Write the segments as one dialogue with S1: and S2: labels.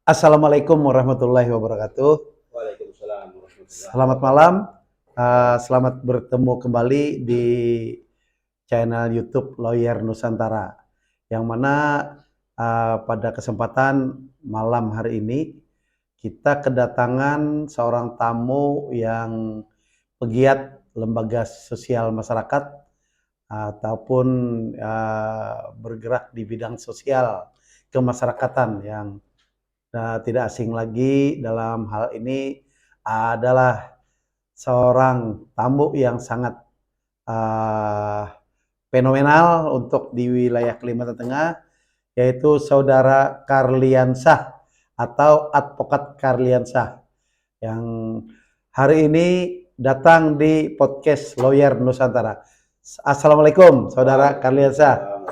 S1: Assalamualaikum warahmatullahi wabarakatuh.
S2: Waalaikumsalam warahmatullahi
S1: Selamat malam, selamat bertemu kembali di channel YouTube Lawyer Nusantara. Yang mana pada kesempatan malam hari ini kita kedatangan seorang tamu yang pegiat lembaga sosial masyarakat ataupun bergerak di bidang sosial kemasyarakatan yang tidak asing lagi dalam hal ini adalah seorang tamu yang sangat fenomenal untuk di wilayah Kalimantan Tengah, yaitu Saudara Karliansah atau Advokat Karliansah yang hari ini datang di podcast Lawyer Nusantara. Assalamualaikum Saudara Karliansah.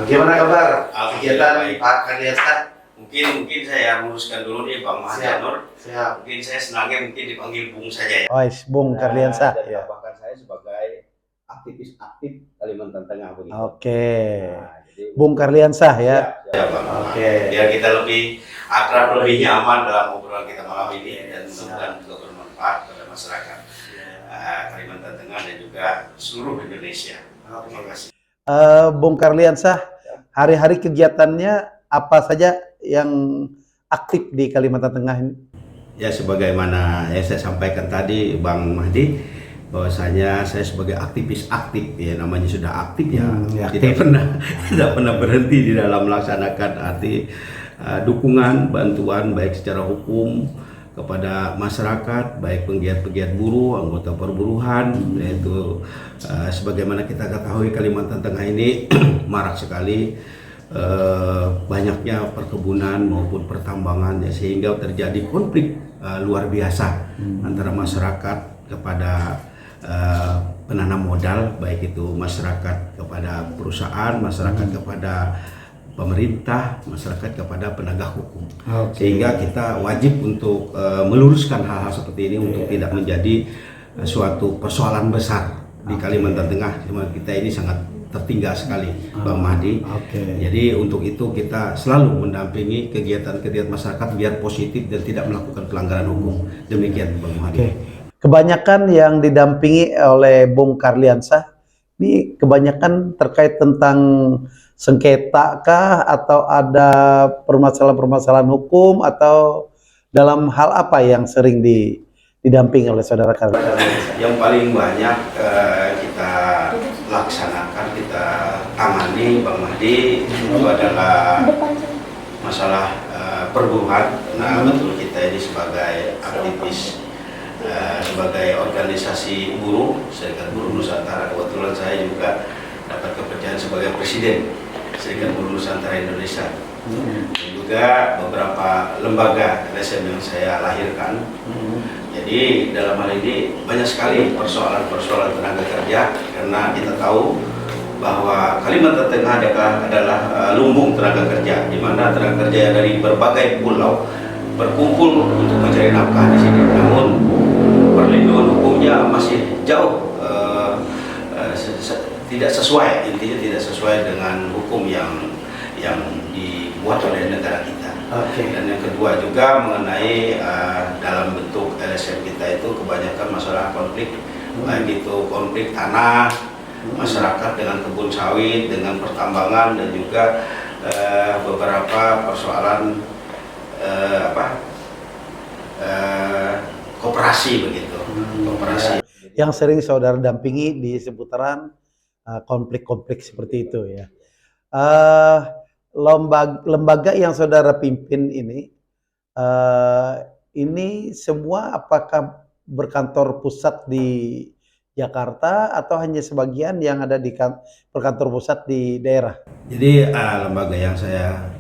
S1: Gimana kabar kegiatan Pak Karliansah?
S2: Mungkin saya luruskan dulu nih Bang Mahdianur.
S1: Siap.
S2: Mungkin saya senangnya dipanggil Bung saja ya.
S1: Oh, Bung Karliansah.
S2: Dan
S1: Ya.
S2: bahkan saya sebagai aktivis aktif Kalimantan Tengah begitu.
S1: Oke.
S2: Jadi
S1: Bung Karliansah ya.
S2: Ya Bang.
S1: Oke.
S2: Biar kita lebih akrab, lebih nyaman dalam obrolan kita malam ini dan mudah-mudahan juga bermanfaat pada masyarakat Kalimantan Tengah dan juga seluruh Indonesia. Terima kasih.
S1: Bung Karliansah, hari-hari kegiatannya apa saja yang aktif di Kalimantan Tengah ini?
S2: Ya, sebagaimana yang saya sampaikan tadi Bang Mahdi, bahwasanya saya sebagai aktivis aktif, ya namanya sudah aktif ya, tidak pernah berhenti di dalam melaksanakan dukungan bantuan baik secara hukum kepada masyarakat, baik penggiat-penggiat buruh, anggota perburuhan, yaitu sebagaimana kita ketahui Kalimantan Tengah ini marak sekali banyaknya perkebunan maupun pertambangan, ya, sehingga terjadi konflik luar biasa antara masyarakat kepada penanam modal, baik itu masyarakat kepada perusahaan, masyarakat kepada pemerintah, masyarakat kepada penegak hukum. Sehingga kita wajib untuk meluruskan hal-hal seperti ini untuk tidak menjadi suatu persoalan besar di Kalimantan Tengah. Kita ini sangat tertinggal sekali, Bang Mahdi. Jadi untuk itu kita selalu mendampingi kegiatan-kegiatan masyarakat biar positif dan tidak melakukan pelanggaran hukum. Demikian, Bang Mahdi.
S1: Kebanyakan yang didampingi oleh Bung Karliansah ini kebanyakan terkait tentang sengketa kah, atau ada permasalahan-permasalahan hukum, atau dalam hal apa yang sering didampingi oleh Saudara Karliansah?
S2: Yang paling banyak kita laksanakan, kita tangani, Bang Mahdi, itu adalah masalah perburuhan. Nah, betul kita ini sebagai aktivis, sebagai organisasi buruh, Serikat Buruh Nusantara, kebetulan saya juga dapat kepercayaan sebagai Presiden Serikat Buruh Nusantara Indonesia, dan juga beberapa lembaga LSM yang saya lahirkan. Jadi dalam hal ini banyak sekali persoalan-persoalan tenaga kerja, karena kita tahu bahwa Kalimantan Tengah adalah lumbung tenaga kerja, di mana tenaga kerja dari berbagai pulau berkumpul untuk mencari nafkah di sini. Namun perlindungan hukumnya masih jauh tidak sesuai, intinya tidak sesuai dengan hukum yang dibuat oleh negara kita. Dan yang kedua juga mengenai dalam bentuk LSM kita itu kebanyakan masalah konflik, baik itu konflik tanah masyarakat dengan kebun sawit, dengan pertambangan, dan juga beberapa persoalan koperasi begitu. Koperasi.
S1: Yang sering Saudara dampingi di seputaran konflik-konflik seperti itu ya. Lembaga yang Saudara pimpin ini semua apakah berkantor pusat di Jakarta atau hanya sebagian yang ada di berkantor pusat di daerah?
S2: Jadi lembaga yang saya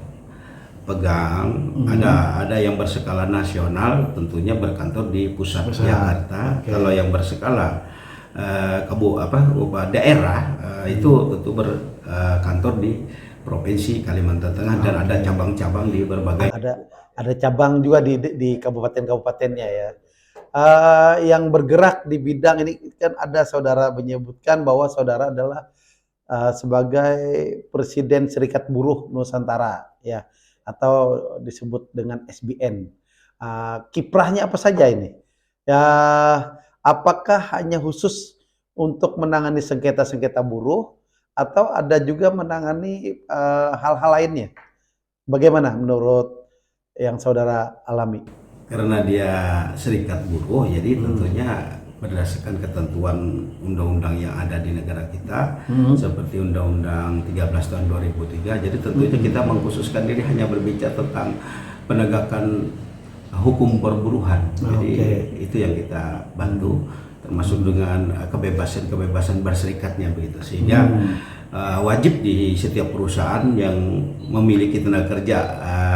S2: pegang ada yang berskala nasional, tentunya berkantor di pusat Jakarta. Kalau yang berskala daerah itu tentu berkantor di Provinsi Kalimantan Tengah, dan ada cabang-cabang di berbagai.
S1: Ada cabang juga di kabupaten-kabupatennya ya. Yang bergerak di bidang ini kan ada Saudara menyebutkan bahwa Saudara adalah sebagai Presiden Serikat Buruh Nusantara ya. atau disebut dengan SBN. Kiprahnya apa saja ini? Ya, apakah hanya khusus untuk menangani sengketa-sengketa buruh atau ada juga menangani hal-hal lainnya? Bagaimana menurut yang saudara alami?
S2: Karena dia serikat buruh, jadi tentunya berdasarkan ketentuan undang-undang yang ada di negara kita, seperti Undang-Undang 13 tahun 2003, jadi tentunya kita mengkhususkan diri hanya berbicara tentang penegakan hukum perburuhan. Jadi itu yang kita bantu, termasuk dengan kebebasan berserikatnya begitu, sehingga wajib di setiap perusahaan yang memiliki tenaga kerja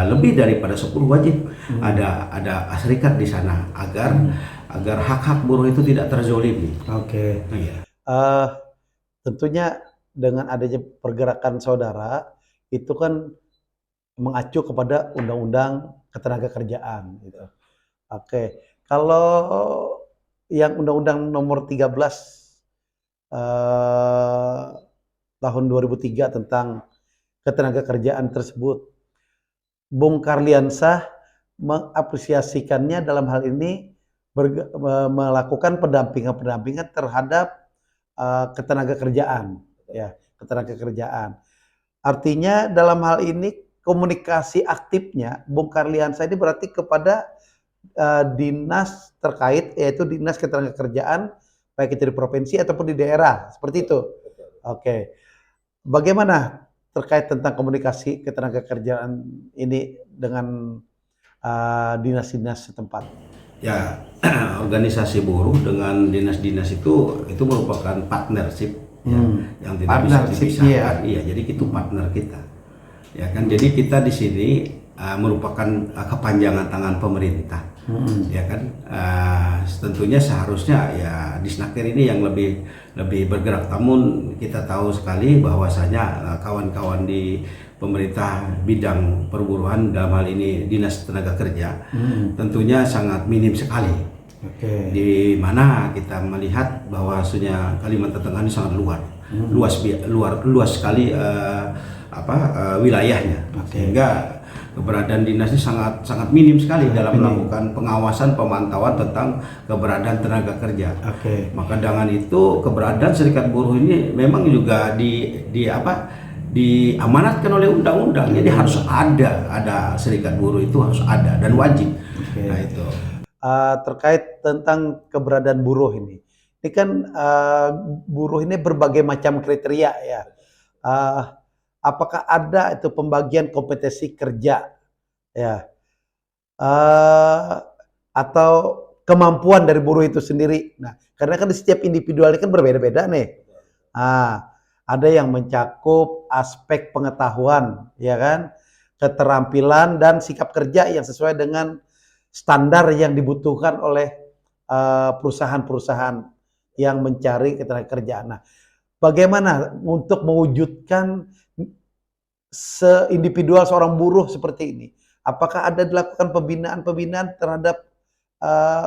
S2: lebih daripada 10 wajib ada serikat di sana agar hak-hak buruh itu tidak terzolimi.
S1: Tentunya dengan adanya pergerakan saudara itu kan mengacu kepada undang-undang ketenagakerjaan gitu. Kalau yang undang-undang nomor 13 tahun 2003 tentang ketenagakerjaan tersebut, Bung Karliansah mengapresiasikannya dalam hal ini melakukan pendampingan terhadap ketenagakerjaan, ya, ketenagakerjaan. Artinya dalam hal ini komunikasi aktifnya Bung Karliansah ini berarti kepada dinas terkait, yaitu dinas ketenagakerjaan, baik itu di provinsi ataupun di daerah, seperti itu. Bagaimana terkait tentang komunikasi ketenagakerjaan ini dengan dinas-dinas setempat?
S2: Ya, organisasi buruh dengan dinas-dinas itu merupakan partnership yang tidak bisa dipisahkan. Iya, jadi itu partner kita. Ya kan, jadi kita di sini merupakan kepanjangan tangan pemerintah. Ya kan, tentunya seharusnya ya Disnaker ini yang lebih bergerak. Namun kita tahu sekali bahwasanya kawan-kawan di pemerintah bidang perburuhan, dalam hal ini Dinas Tenaga Kerja, tentunya sangat minim sekali. Di mana kita melihat bahwasanya Kalimantan Tengah ini sangat luas sekali wilayahnya, sehingga keberadaan dinas ini sangat minim sekali dalam melakukan pengawasan pemantauan tentang keberadaan tenaga kerja. Maka dengan itu keberadaan serikat buruh ini memang juga diamanatkan oleh undang-undang. Jadi harus ada serikat buruh, itu harus ada dan wajib. Nah itu.
S1: Terkait tentang keberadaan buruh ini kan buruh ini berbagai macam kriteria ya. Apakah ada itu pembagian kompetensi kerja ya, atau kemampuan dari buruh itu sendiri? Nah, karena kan di setiap individual ini kan berbeda-beda nih. Ada yang mencakup aspek pengetahuan, ya kan, keterampilan dan sikap kerja yang sesuai dengan standar yang dibutuhkan oleh perusahaan-perusahaan yang mencari ketenagakerjaan. Nah, bagaimana untuk mewujudkan seindividual seorang buruh seperti ini? Apakah ada dilakukan pembinaan terhadap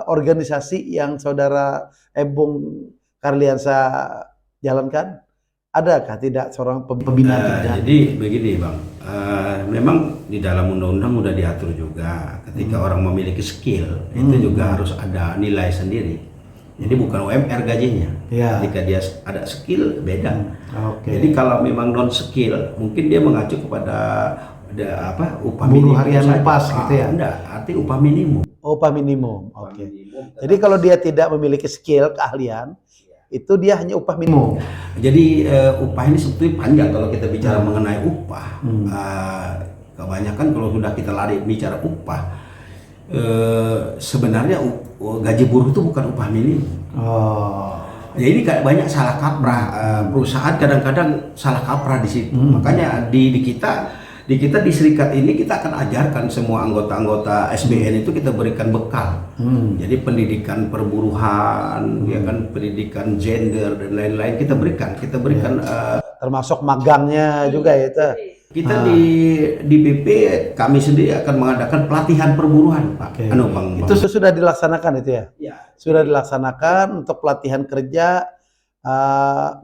S1: organisasi yang saudara Bung Karliansah jalankan? Adakah tidak seorang pembinaan?
S2: Jadi begini Bang, memang di dalam undang-undang sudah diatur juga ketika orang memiliki skill itu juga harus ada nilai sendiri. Jadi bukan UMR gajinya. Jika dia ada skill beda. Jadi kalau memang non skill, mungkin dia mengacu kepada upah minimum
S1: harian lepas gitu ya.
S2: Enggak, arti upah minimum.
S1: Upah minimum. Jadi kalau dia tidak memiliki skill, keahlian, itu dia hanya upah minimum.
S2: Jadi upah ini sebetulnya panjang kalau kita bicara mengenai upah. Kebanyakan kalau sudah kita lari bicara upah, sebenarnya gaji buruh itu bukan upah minimum. Jadi banyak salah kaprah, perusahaan kadang-kadang salah kaprah di situ. Makanya di kita di serikat ini kita akan ajarkan semua anggota-anggota SBN itu kita berikan bekal. Jadi pendidikan perburuhan, ya kan, pendidikan gender dan lain-lain kita berikan
S1: termasuk magangnya juga ya itu.
S2: Kita di BP kami sendiri akan mengadakan pelatihan perburuhan, Pak. Bang.
S1: Itu sudah dilaksanakan itu ya?
S2: Ya.
S1: Sudah dilaksanakan untuk pelatihan kerja,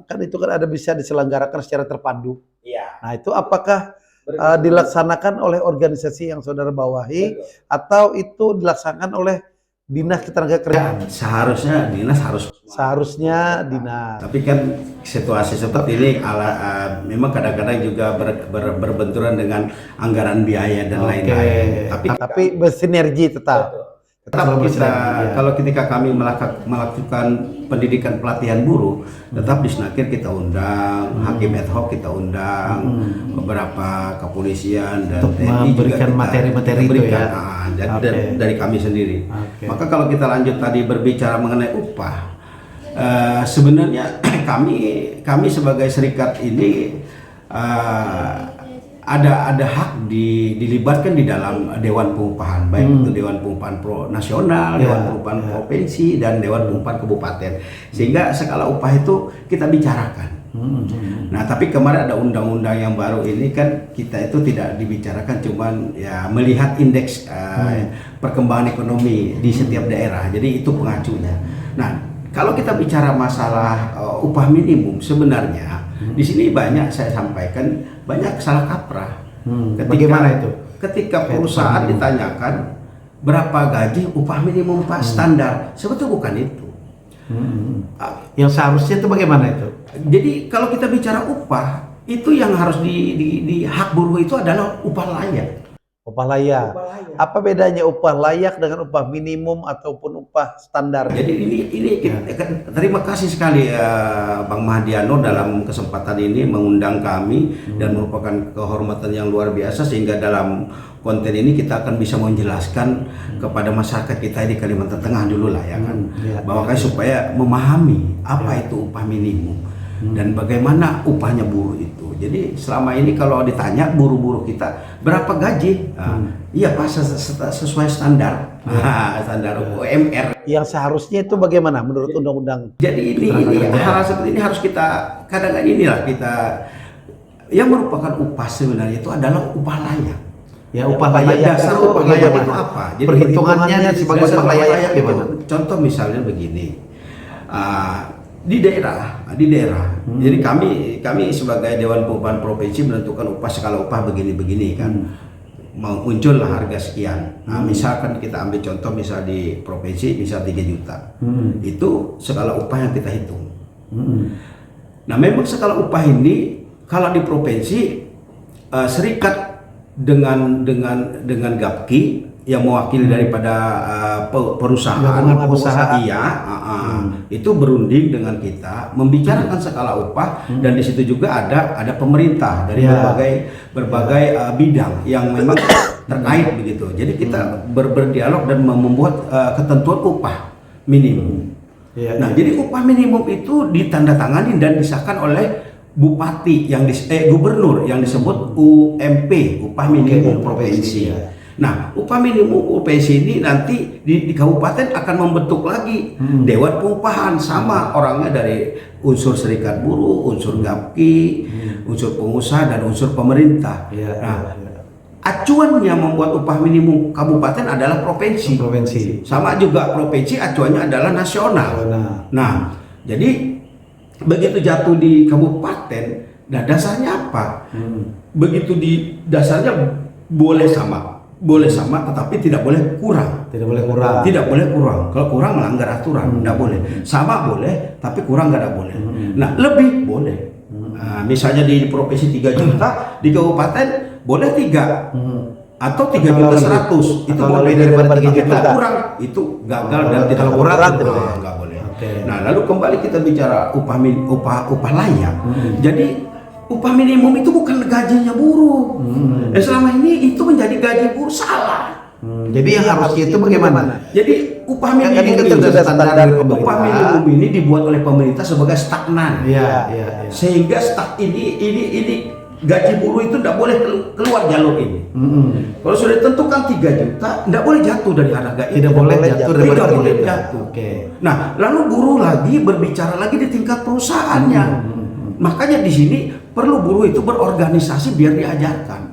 S1: kan itu kan bisa diselenggarakan secara terpadu.
S2: Iya.
S1: Nah itu apakah dilaksanakan oleh organisasi yang saudara bawahi atau itu dilaksanakan oleh dinas ketenagakerjaan?
S2: Seharusnya dinas harus.
S1: Seharusnya dinas.
S2: Tapi kan situasi seperti ini memang kadang-kadang juga berbenturan dengan anggaran biaya dan lain-lain.
S1: Tapi bersinergi tetap.
S2: Tetap kita, kalau ketika kami melakukan pendidikan pelatihan buruh, tetap di Snakir kita undang, hakim ad hoc kita undang, beberapa kepolisian dan TNI juga
S1: memberikan materi-materi itu ya.
S2: Dari kami sendiri. Maka kalau kita lanjut tadi berbicara mengenai upah, sebenarnya kami sebagai serikat ini ada hak dilibatkan di dalam Dewan Pengupahan, baik itu Dewan Pengupahan Nasional, Dewan Pengupahan Provinsi, dan Dewan Pengupahan Kabupaten, sehingga skala upah itu kita bicarakan. Nah, tapi kemarin ada undang-undang yang baru ini kan kita itu tidak dibicarakan, cuman ya melihat indeks perkembangan ekonomi di setiap daerah, jadi itu pengacunya. Nah, kalau kita bicara masalah upah minimum, sebenarnya di sini banyak saya sampaikan banyak salah kaprah.
S1: Bagaimana itu?
S2: Ketika perusahaan ditanyakan berapa gaji upah minimum Pak standar, sebetulnya bukan itu.
S1: Yang seharusnya itu bagaimana itu?
S2: Jadi kalau kita bicara upah, itu yang harus di hak buruh itu adalah upah layak.
S1: Upah layak. Apa bedanya upah layak dengan upah minimum ataupun upah standar?
S2: Jadi ini terima kasih sekali Bang Mahdiano dalam kesempatan ini mengundang kami dan merupakan kehormatan yang luar biasa, sehingga dalam konten ini kita akan bisa menjelaskan kepada masyarakat kita di Kalimantan Tengah dulu lah ya kan, bahwa supaya memahami apa itu upah minimum dan bagaimana upahnya buruh itu. Jadi selama ini kalau ditanya buruh-buruh kita berapa gaji, iya Pak sesuai standar, standar UMR.
S1: Yang seharusnya itu bagaimana menurut undang-undang?
S2: Jadi ini hal seperti ini harus kita kadang-kadang inilah kita yang merupakan upah sebenarnya itu adalah upah layak.
S1: Ya, upah layak
S2: dasar
S1: itu
S2: upah layak itu apa?
S1: Jadi perhitungannya sebagai upah layak gimana?
S2: Contoh misalnya begini. Di daerah. Jadi kami sebagai Dewan Pengupahan Provinsi menentukan upah skala upah begini-begini kan. Muncullah harga sekian. Nah, misalkan kita ambil contoh misal di provinsi misal 3 juta. Itu skala upah yang kita hitung. Nah, memang skala upah ini kalau di provinsi serikat dengan Gapki yang mewakili daripada perusahaan, itu berunding dengan kita membicarakan skala upah, dan di situ juga ada pemerintah dari berbagai bidang yang memang terkait begitu. Jadi kita berdialog dan membuat ketentuan upah minimum. Nah, jadi upah minimum itu ditandatangani dan disahkan oleh bupati gubernur yang disebut UMP, upah minimum provinsi. Nah, upah minimum provinsi ini nanti di kabupaten akan membentuk lagi Dewan Pengupahan, sama orangnya dari unsur serikat buruh, unsur Gapki, unsur pengusaha dan unsur pemerintah. Acuannya membuat upah minimum kabupaten adalah provinsi. Sama juga provinsi acuannya adalah nasional. Nah, jadi begitu jatuh di kabupaten, nah dasarnya apa? Begitu di dasarnya boleh sama, tetapi tidak boleh kurang. Tidak boleh kurang. Kalau kurang melanggar aturan, tidak boleh. Sama boleh, tapi kurang nggak boleh. Nah, lebih boleh. Nah, misalnya di provinsi 3 juta, di kabupaten boleh 3 atau 3.100.000. Itu boleh daripada 3 juta. Kurang itu gagal dan tidak kurang nggak boleh. Nah, lalu kembali kita bicara upah layak. Jadi upah minimum itu bukan gajinya buruh. Selama ini itu menjadi gaji buruh, salah.
S1: Jadi yang harusnya itu bagaimana?
S2: Jadi upah minimum ini dibuat oleh pemerintah sebagai stagnan. Sehingga ini gaji buruh itu tidak boleh keluar jalur ini. Kalau sudah ditentukan 3 juta, tidak boleh jatuh dari harga itu.
S1: Tidak boleh
S2: jatuh. Nah, lalu buruh lagi berbicara lagi di tingkat perusahaannya. Makanya di sini perlu buruh itu berorganisasi biar diajarkan.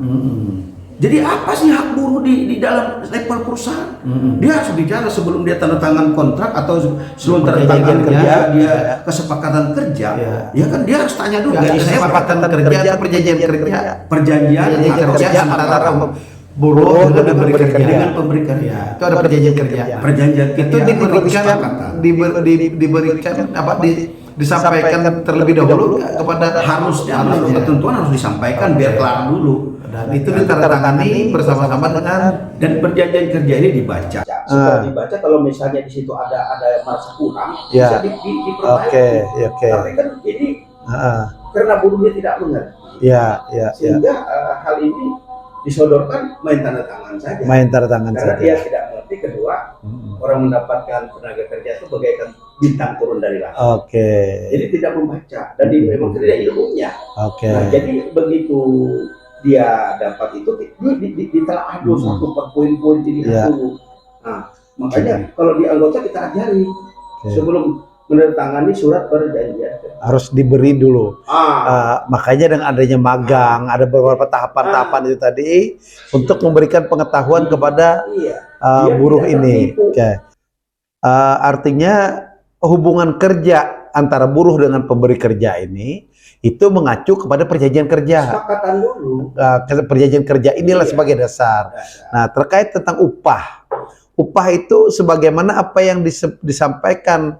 S2: Jadi apa sih hak buruh di dalam level perusahaan? Dia harus bicara sebelum dia tanda tangan kontrak atau sebelum tanda tangan kerja, dia kesepakatan kerja. Ya kan dia harus tanya dulu.
S1: Ya, kesepakatan kerja atau perjanjian kerja?
S2: Perjanjian kerja antara
S1: buruh dengan pemberi kerja.
S2: Dengan pemberi kerja.
S1: Itu ada perjanjian kerja.
S2: Perjanjian
S1: Itu diberikan apa disampaikan terlebih dahulu kepada
S2: harusnya ketentuan harus disampaikan biar kelar dulu.
S1: Dan itu ditandatangani bersama-sama dengan
S2: dan perjanjian kerja ini dibaca. Setelah dibaca kalau misalnya di situ ada merasa kurang bisa diperbaiki. Tapi kan ini karena buruhnya tidak mengerti. Sehingga hal ini disodorkan main tanda tangan saja. Karena dia tidak mengerti. Kedua, orang mendapatkan tenaga kerja itu bagaikan bintang turun dari langit. Jadi tidak membaca dan memang tidak ilmunya. Nah, jadi begitu dia dapat itu ditelaah dulu satu per poin-poin dilihat dulu. Nah, makanya kalau di anggota kita ajari sebelum menandatangani surat perjanjian
S1: harus diberi dulu. Makanya dengan adanya magang ada beberapa tahapan-tahapan itu tadi untuk memberikan pengetahuan kepada buruh ini. Artinya hubungan kerja antara buruh dengan pemberi kerja ini itu mengacu kepada perjanjian kerja.
S2: Kesepakatan dulu.
S1: Perjanjian kerja inilah sebagai dasar. Nah, terkait tentang upah. Upah itu sebagaimana apa yang disampaikan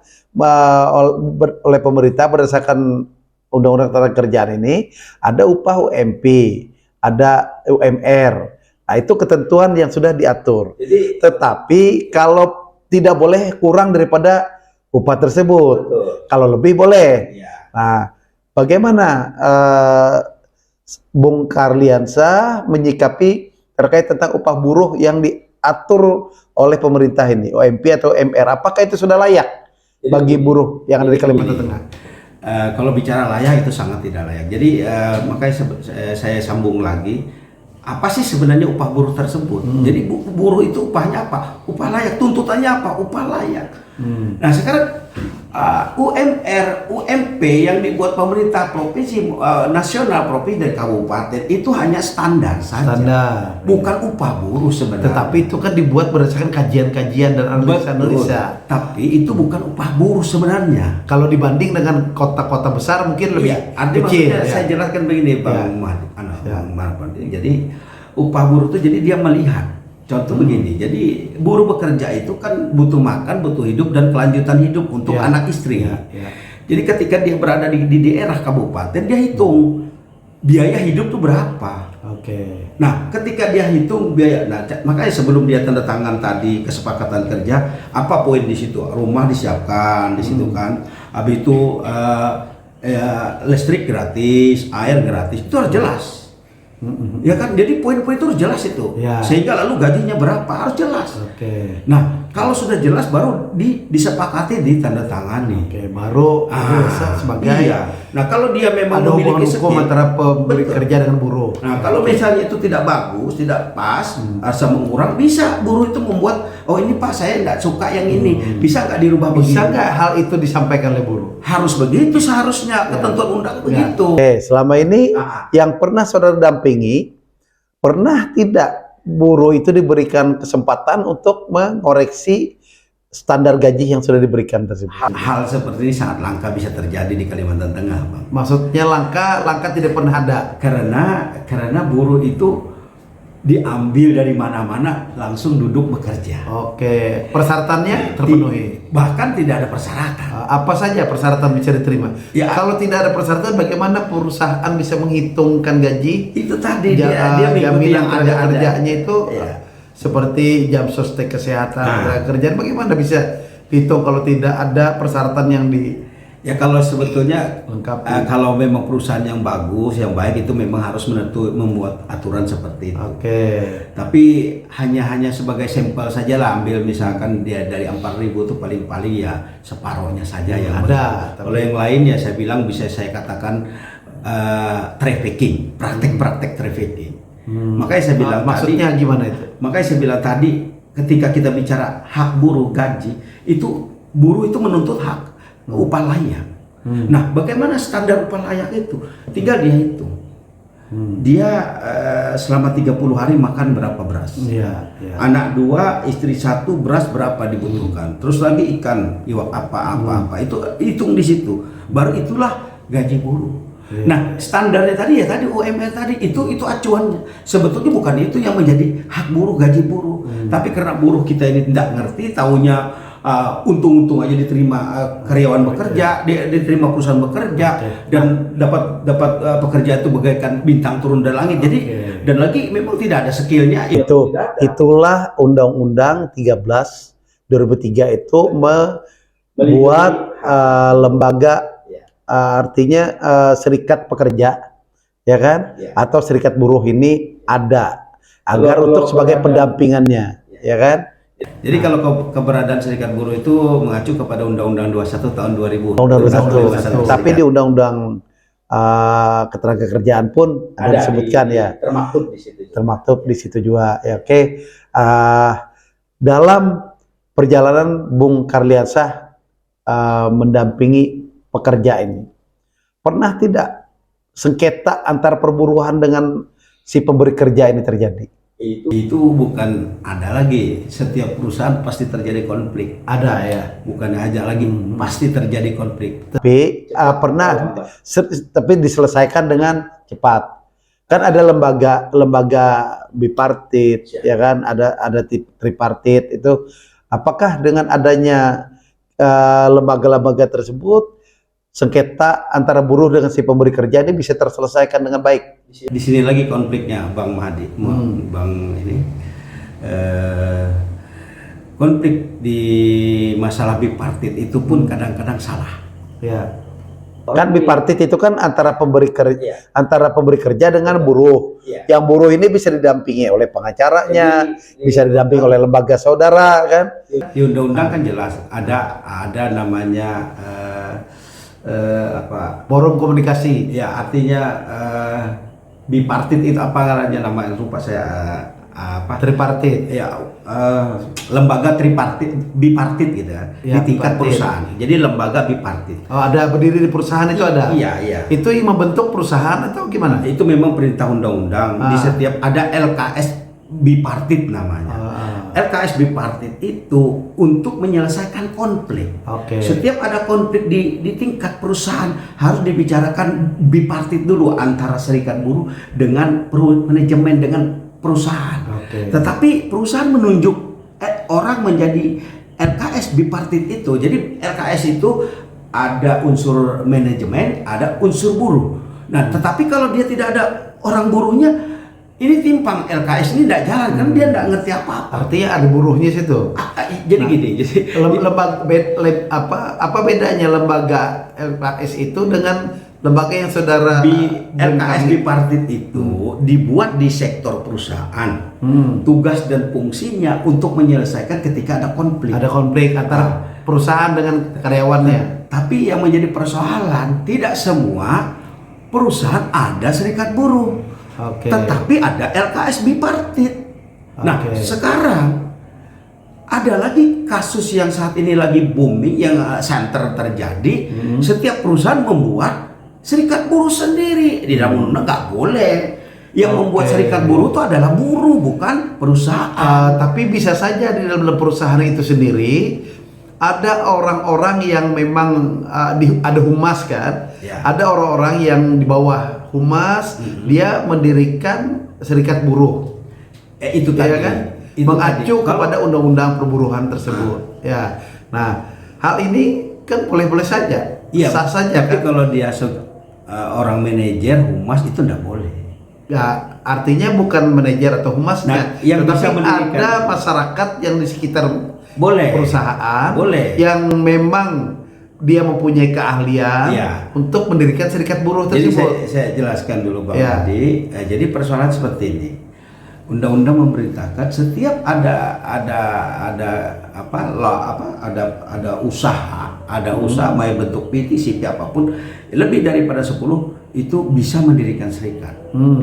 S1: oleh pemerintah berdasarkan Undang-Undang Tenaga Kerjaan ini, ada upah UMP, ada UMR. Nah, itu ketentuan yang sudah diatur. Tetapi kalau tidak boleh kurang daripada upah tersebut. Kalau lebih boleh. Nah, bagaimana Bung Karliansa menyikapi terkait tentang upah buruh yang diatur oleh pemerintah ini, OMP atau MR? Apakah itu sudah layak bagi buruh yang ada di Kalimantan Tengah?
S2: Kalau bicara layak itu sangat tidak layak. Jadi makanya saya sambung lagi. Apa sih sebenarnya upah buruh tersebut? Jadi buruh itu upahnya apa? Upah layak. Tuntutannya apa? Upah layak. Nah sekarang UMR, UMP yang dibuat pemerintah provinsi, nasional, provinsi dan kabupaten itu hanya standar saja, bukan upah buruh sebenarnya.
S1: Tetapi itu kan dibuat berdasarkan kajian-kajian dan analisa.
S2: Tapi itu bukan upah buruh sebenarnya.
S1: Kalau dibanding dengan kota-kota besar mungkin lebih kecil.
S2: Saya jelaskan begini, Bang Marwan. Jadi upah buruh itu jadi dia melihat. Contoh begini, jadi buruh bekerja itu kan butuh makan, butuh hidup dan kelanjutan hidup untuk anak istri. Jadi ketika dia berada di daerah kabupaten, dia hitung biaya hidup tuh berapa. Nah, ketika dia hitung biaya, makanya sebelum dia tanda tangan tadi kesepakatan kerja, apa poin di situ? Rumah disiapkan di situ kan, habis itu listrik gratis, air gratis, itu harus jelas. Ya kan, jadi poin-poin itu harus jelas itu, sehingga lalu gajinya berapa harus jelas. Nah, kalau sudah jelas baru disepakati, ditandatangani.
S1: Baru sebagai.
S2: Nah, kalau dia memang
S1: ada hubungan
S2: memiliki
S1: hukum antara pemberi kerja dengan buruh.
S2: Nah, kalau misalnya itu tidak bagus, tidak pas, asa mengurang, bisa buruh itu membuat, oh ini Pak saya nggak suka yang ini, bisa nggak dirubah begini?
S1: Bisa nggak hal itu disampaikan oleh buruh?
S2: Harus begitu seharusnya, ketentuan undang begitu.
S1: Selama ini yang pernah saudara dampingi, pernah tidak buruh itu diberikan kesempatan untuk mengoreksi standar gaji yang sudah diberikan tersebut?
S2: Hal seperti ini sangat langka bisa terjadi di Kalimantan Tengah, Bang.
S1: Maksudnya langka tidak pernah ada?
S2: Karena buruh itu diambil dari mana-mana langsung duduk bekerja.
S1: Persyaratannya terpenuhi.
S2: Bahkan tidak ada persyaratan.
S1: Apa saja persyaratan bisa diterima? Kalau tidak ada persyaratan, bagaimana perusahaan bisa menghitungkan gaji?
S2: Itu tadi dia
S1: jaminan kerjanya itu seperti jam sostek kesehatan, kerjaan, bagaimana bisa dihitung kalau tidak ada persyaratan yang
S2: Ya kalau sebetulnya
S1: lengkap.
S2: Kalau memang perusahaan yang bagus, yang baik itu memang harus membuat aturan seperti itu. Tapi hanya sebagai sampel saja lah, ambil misalkan dia dari 4.000 itu paling-paling ya separohnya saja yang
S1: ada.
S2: Kalau yang lain ya saya bilang bisa saya katakan trafficking, praktek-praktek trafficking. Makanya saya bilang
S1: maksudnya gimana itu?
S2: Makanya saya bilang tadi ketika kita bicara hak buruh gaji, itu buruh itu menuntut hak upah layak. Nah, bagaimana standar upah layak itu? Tinggal dia hitung. dia selama 30 hari makan berapa beras.
S1: Iya, iya.
S2: Anak 2, istri 1, beras berapa dibutuhkan. Terus lagi ikan, iwak apa. Itu hitung di situ. Baru itulah gaji buruh.
S1: Iya.
S2: Nah, standarnya tadi UMR tadi itu acuannya. Sebetulnya bukan itu yang menjadi hak buruh, gaji buruh. Tapi karena buruh kita ini tidak ngerti, taunya untung-untung aja diterima karyawan bekerja, diterima perusahaan bekerja, dan dapat pekerjaan itu bagaikan bintang turun dari langit. Jadi dan lagi memang tidak ada skillnya.
S1: Itulah Undang-Undang 13 2003 itu membuat lembaga, artinya serikat pekerja, ya kan, atau serikat buruh ini ada agar untuk sebagai pendampingannya, ya kan.
S2: Jadi kalau keberadaan serikat buruh itu mengacu kepada Undang-Undang 21 tahun 2000.
S1: Undang-Undang 21. Tapi di Undang-Undang Ketenagakerjaan pun ada disebutkan termaktub di situ juga. Ya, oke. Dalam perjalanan Bung Karliansah mendampingi pekerja ini, pernah tidak sengketa antar perburuhan dengan si pemberi kerja ini terjadi?
S2: Itu bukan ada lagi, setiap perusahaan pasti terjadi konflik.
S1: Ada ya,
S2: bukan aja lagi, pasti terjadi konflik.
S1: Tapi tapi diselesaikan dengan cepat. Kan ada lembaga bipartit, ya kan, ada tripartit itu. Apakah dengan adanya lembaga-lembaga tersebut, sengketa antara buruh dengan si pemberi kerja ini bisa terselesaikan dengan baik?
S2: Di sini lagi konfliknya, Bang Mahdi, Bang ini. Konflik di masalah bipartit itu pun kadang-kadang salah.
S1: Ya. Kan bipartit itu kan antara pemberi kerja dengan buruh. Yang buruh ini bisa didampingi oleh pengacaranya, bisa didampingi oleh lembaga saudara, kan?
S2: Di undang-undang kan jelas ada namanya
S1: forum komunikasi.
S2: Ya, artinya bipartit itu apa namanya, namanya lupa saya,
S1: tripartit.
S2: Ya, lembaga bipartit gitu ya, di tingkat perusahaan. Jadi lembaga bipartit.
S1: Oh, ada berdiri di perusahaan itu ada.
S2: Iya.
S1: Itu yang membentuk perusahaan atau gimana?
S2: Itu memang perintah undang-undang. Di setiap ada LKS bipartit namanya. LKS bipartit itu untuk menyelesaikan konflik. Setiap ada konflik di tingkat perusahaan harus dibicarakan bipartit dulu antara serikat buruh dengan manajemen dengan perusahaan. Tetapi perusahaan menunjuk orang menjadi LKS bipartit itu. Jadi LKS itu ada unsur manajemen, ada unsur buruh. Nah, tetapi kalau dia tidak ada orang buruhnya, ini timpang. LKS ini tidak jalan, kan dia tidak ngerti apa-apa.
S1: Artinya ada buruhnya situ.
S2: Jadi gini, jadi
S1: apa bedanya lembaga LKS itu dengan lembaga yang saudara
S2: LKS bipartit itu dibuat di sektor perusahaan. Tugas dan fungsinya untuk menyelesaikan ketika ada konflik.
S1: Ada konflik antara perusahaan dengan karyawannya.
S2: Tapi yang menjadi persoalan, tidak semua perusahaan ada serikat buruh. Tetapi ada LKS bipartit. Nah, sekarang ada lagi kasus yang saat ini lagi booming, yang center terjadi. Setiap perusahaan membuat serikat buruh sendiri. Di dalam undang-undang nggak boleh. Yang membuat serikat buruh itu adalah buruh, bukan perusahaan.
S1: Tapi bisa saja di dalam perusahaan itu sendiri ada orang-orang yang memang ada humas, kan? Ada orang-orang yang di bawah humas, dia mendirikan serikat buruh.
S2: Itu tadi,
S1: kan? Mengacu kepada undang-undang perburuhan tersebut. Ya. Nah, hal ini kan boleh-boleh saja. Sah saja,
S2: tapi
S1: kan?
S2: kalau dia orang manajer humas itu tidak boleh.
S1: Ya, artinya bukan manajer atau humas,
S2: yang bisa
S1: ada masyarakat yang di sekitar perusahaan
S2: yang
S1: memang dia mempunyai keahlian untuk mendirikan serikat buruh tersebut.
S2: Jadi saya jelaskan dulu, Bang Adi. Jadi persoalan seperti ini. Undang-undang memerintahkan setiap ada usaha mau bentuk PT, CP apapun lebih daripada 10 itu bisa mendirikan serikat.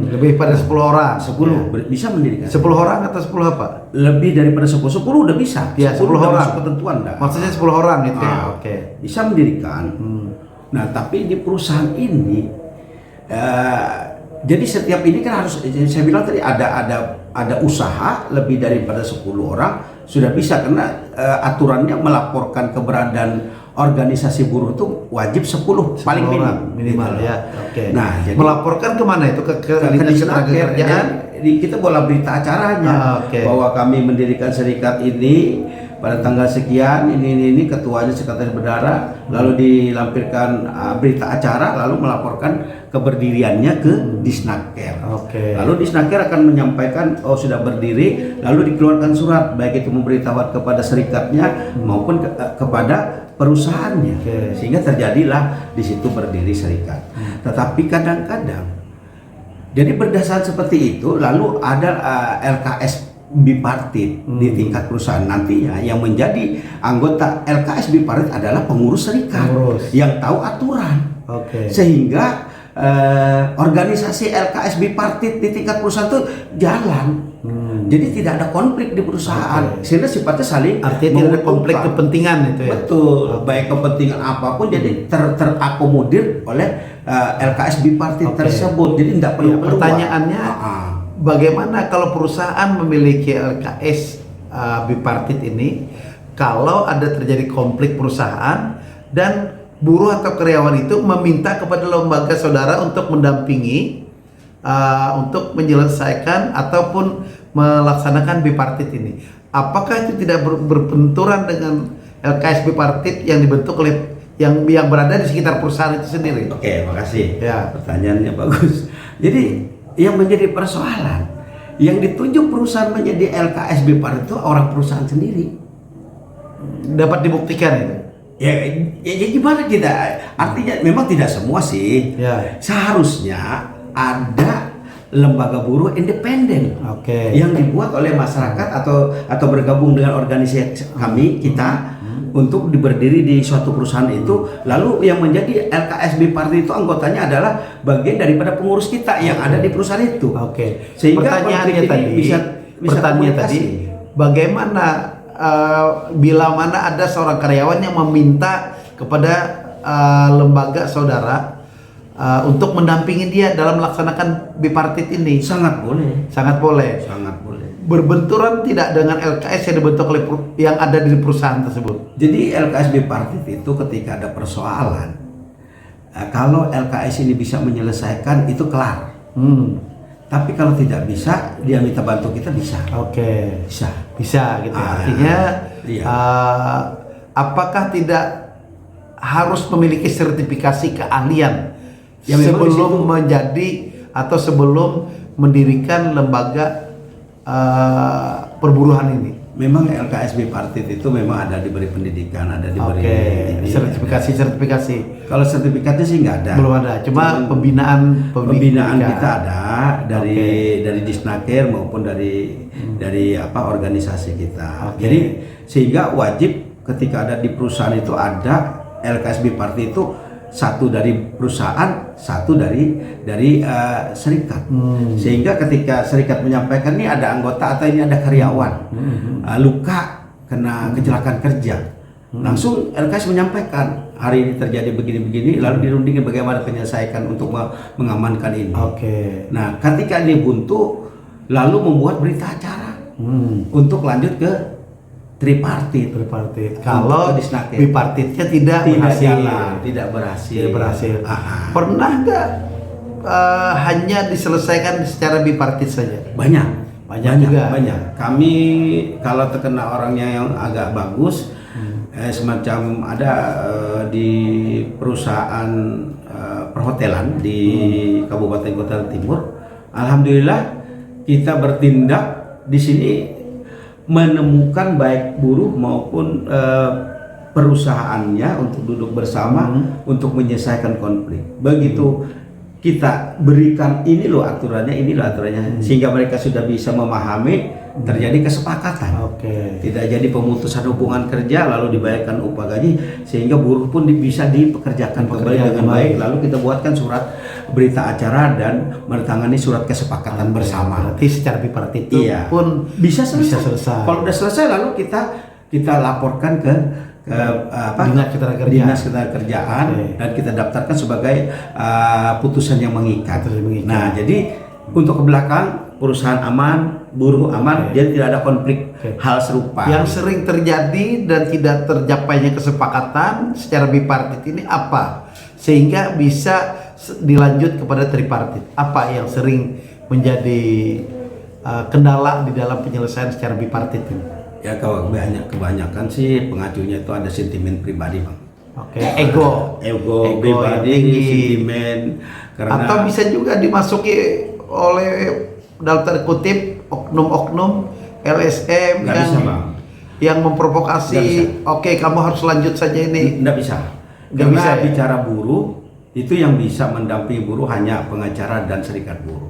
S1: Lebih pada 10 orang.
S2: 10 bisa mendirikan.
S1: 10 orang atau 10 apa?
S2: Lebih daripada 10 udah bisa.
S1: Ya, 10 orang.
S2: Ketentuan dah.
S1: Maksudnya 10 orang gitu ya.
S2: Bisa mendirikan. Nah, tapi di perusahaan ini Jadi setiap ini kan harus, saya bilang tadi ada usaha lebih daripada 10 orang sudah bisa, karena aturannya melaporkan keberadaan organisasi buruh itu wajib 10 paling
S1: minimal
S2: gitu.
S1: ya. Oke.
S2: Nah, jadi
S1: melaporkan kemana itu ke
S2: Dinas
S1: Ketenagakerjaan?
S2: Kerjaan, kita bola berita acaranya bahwa kami mendirikan serikat ini pada tanggal sekian, ini ketuanya sekretaris bendahara, lalu dilampirkan berita acara, lalu melaporkan keberdiriannya ke Disnaker. Lalu Disnaker akan menyampaikan sudah berdiri, lalu dikeluarkan surat baik itu memberitahukan kepada serikatnya maupun kepada perusahaannya, sehingga terjadilah di situ berdiri serikat. Tetapi kadang-kadang jadi berdasarkan seperti itu, lalu ada LKS bipartit di tingkat perusahaan, nantinya yang menjadi anggota LKS bipartit adalah pengurus serikat yang tahu aturan. Sehingga organisasi LKS bipartit di tingkat perusahaan itu jalan. Jadi tidak ada konflik di perusahaan, sehingga sifatnya saling,
S1: artinya tidak ada konflik kepentingan itu ya.
S2: Betul, baik kepentingan apapun jadi terakomodir oleh LKS bipartit tersebut. Jadi tidak perlu
S1: pertanyaannya, bagaimana kalau perusahaan memiliki LKS bipartit ini, kalau ada terjadi konflik perusahaan dan buruh atau karyawan itu meminta kepada lembaga saudara untuk mendampingi untuk menyelesaikan ataupun melaksanakan bipartit ini, apakah itu tidak berbenturan dengan LKS bipartit yang dibentuk oleh yang berada di sekitar perusahaan itu sendiri?
S2: Oke, makasih. Ya, pertanyaannya bagus. Jadi yang menjadi persoalan, yang ditunjuk perusahaan menjadi LKS bipartit itu orang perusahaan sendiri.
S1: Dapat dibuktikan itu?
S2: Ya gimana kita? Artinya memang tidak semua sih. Seharusnya ada lembaga buruh independen yang dibuat oleh masyarakat atau bergabung dengan organisasi kami kita untuk berdiri di suatu perusahaan itu, lalu yang menjadi LKS bipartit itu anggotanya adalah bagian daripada pengurus kita yang ada di perusahaan itu. Sehingga
S1: pertanyaannya tadi bagaimana bila mana ada seorang karyawan yang meminta kepada lembaga saudara untuk mendampingi dia dalam melaksanakan bipartit ini?
S2: Sangat boleh.
S1: Sangat boleh. Berbenturan tidak dengan LKS yang dibentuk oleh yang ada di perusahaan tersebut?
S2: Jadi LKS bipartit itu ketika ada persoalan, kalau LKS ini bisa menyelesaikan itu kelar. Tapi kalau tidak bisa, dia minta bantu kita bisa.
S1: Bisa gitu. Artinya apakah tidak harus memiliki sertifikasi keahlian sebelum menjadi atau sebelum mendirikan lembaga perburuhan ini?
S2: Memang LKS bipartit itu memang ada diberi pendidikan, ada diberi
S1: sertifikasi.
S2: Kalau sertifikatnya sih nggak ada.
S1: Belum ada. Cuma pembinaan
S2: kita ada dari Disnaker maupun dari organisasi kita. Jadi sehingga wajib ketika ada di perusahaan itu ada LKS bipartit itu, satu dari perusahaan, satu dari serikat. Sehingga ketika serikat menyampaikan ini ada anggota atau ini ada karyawan luka kena kecelakaan kerja, langsung LKS menyampaikan hari ini terjadi begini-begini, lalu dirundingin bagaimana penyelesaian untuk mengamankan ini. Nah, ketika ini buntu, lalu membuat berita acara untuk lanjut ke tripartit.
S1: Kalau bipartitnya tidak berhasil. Pernah nggak hanya diselesaikan secara bipartit saja?
S2: Banyak. Kami kalau terkena orangnya yang agak bagus, semacam ada di perusahaan perhotelan di Kabupaten Kota Timur. Alhamdulillah kita bertindak di sini, menemukan baik buruh maupun perusahaannya untuk duduk bersama untuk menyelesaikan konflik. Begitu kita berikan ini loh aturannya, sehingga mereka sudah bisa memahami, terjadi kesepakatan. Tidak jadi pemutusan hubungan kerja lalu dibayarkan upah gaji, sehingga buruh pun bisa dipekerjakan kembali dengan baik. Lalu kita buatkan surat berita acara dan menandatangani surat kesepakatan bersama.
S1: Berarti secara bipartit itu pun
S2: bisa selesai. Kalau udah selesai lalu kita laporkan ke ke
S1: Dinas Ketenagakerjaan.
S2: Dinas Ketenagakerjaan,
S1: Oke.
S2: dan kita daftarkan sebagai putusan yang mengikat.
S1: Putusan yang mengikat.
S2: Nah, jadi untuk ke belakang perusahaan aman, buruh aman, jadi tidak ada konflik hal serupa.
S1: Yang sering terjadi dan tidak tercapainya kesepakatan secara bipartit ini apa? Sehingga bisa dilanjut kepada tripartit. Apa yang sering menjadi kendala di dalam penyelesaian secara bipartit ini?
S2: Ya kalau kebanyakan sih pengacunya itu ada sentimen pribadi, Bang.
S1: Oke, ego
S2: pribadi,
S1: yang tinggi.
S2: sentimen, karena
S1: Atau bisa juga dimasuki oleh dalam tanda kutip oknum-oknum LSM
S2: Nggak bisa, Bang.
S1: yang memprovokasi.
S2: Nggak
S1: Oke, kamu harus lanjut saja ini.
S2: nggak bisa.
S1: Nggak
S2: Karena
S1: bisa, ya?
S2: bicara buruh itu yang bisa mendampingi buruh hanya pengacara dan serikat buruh.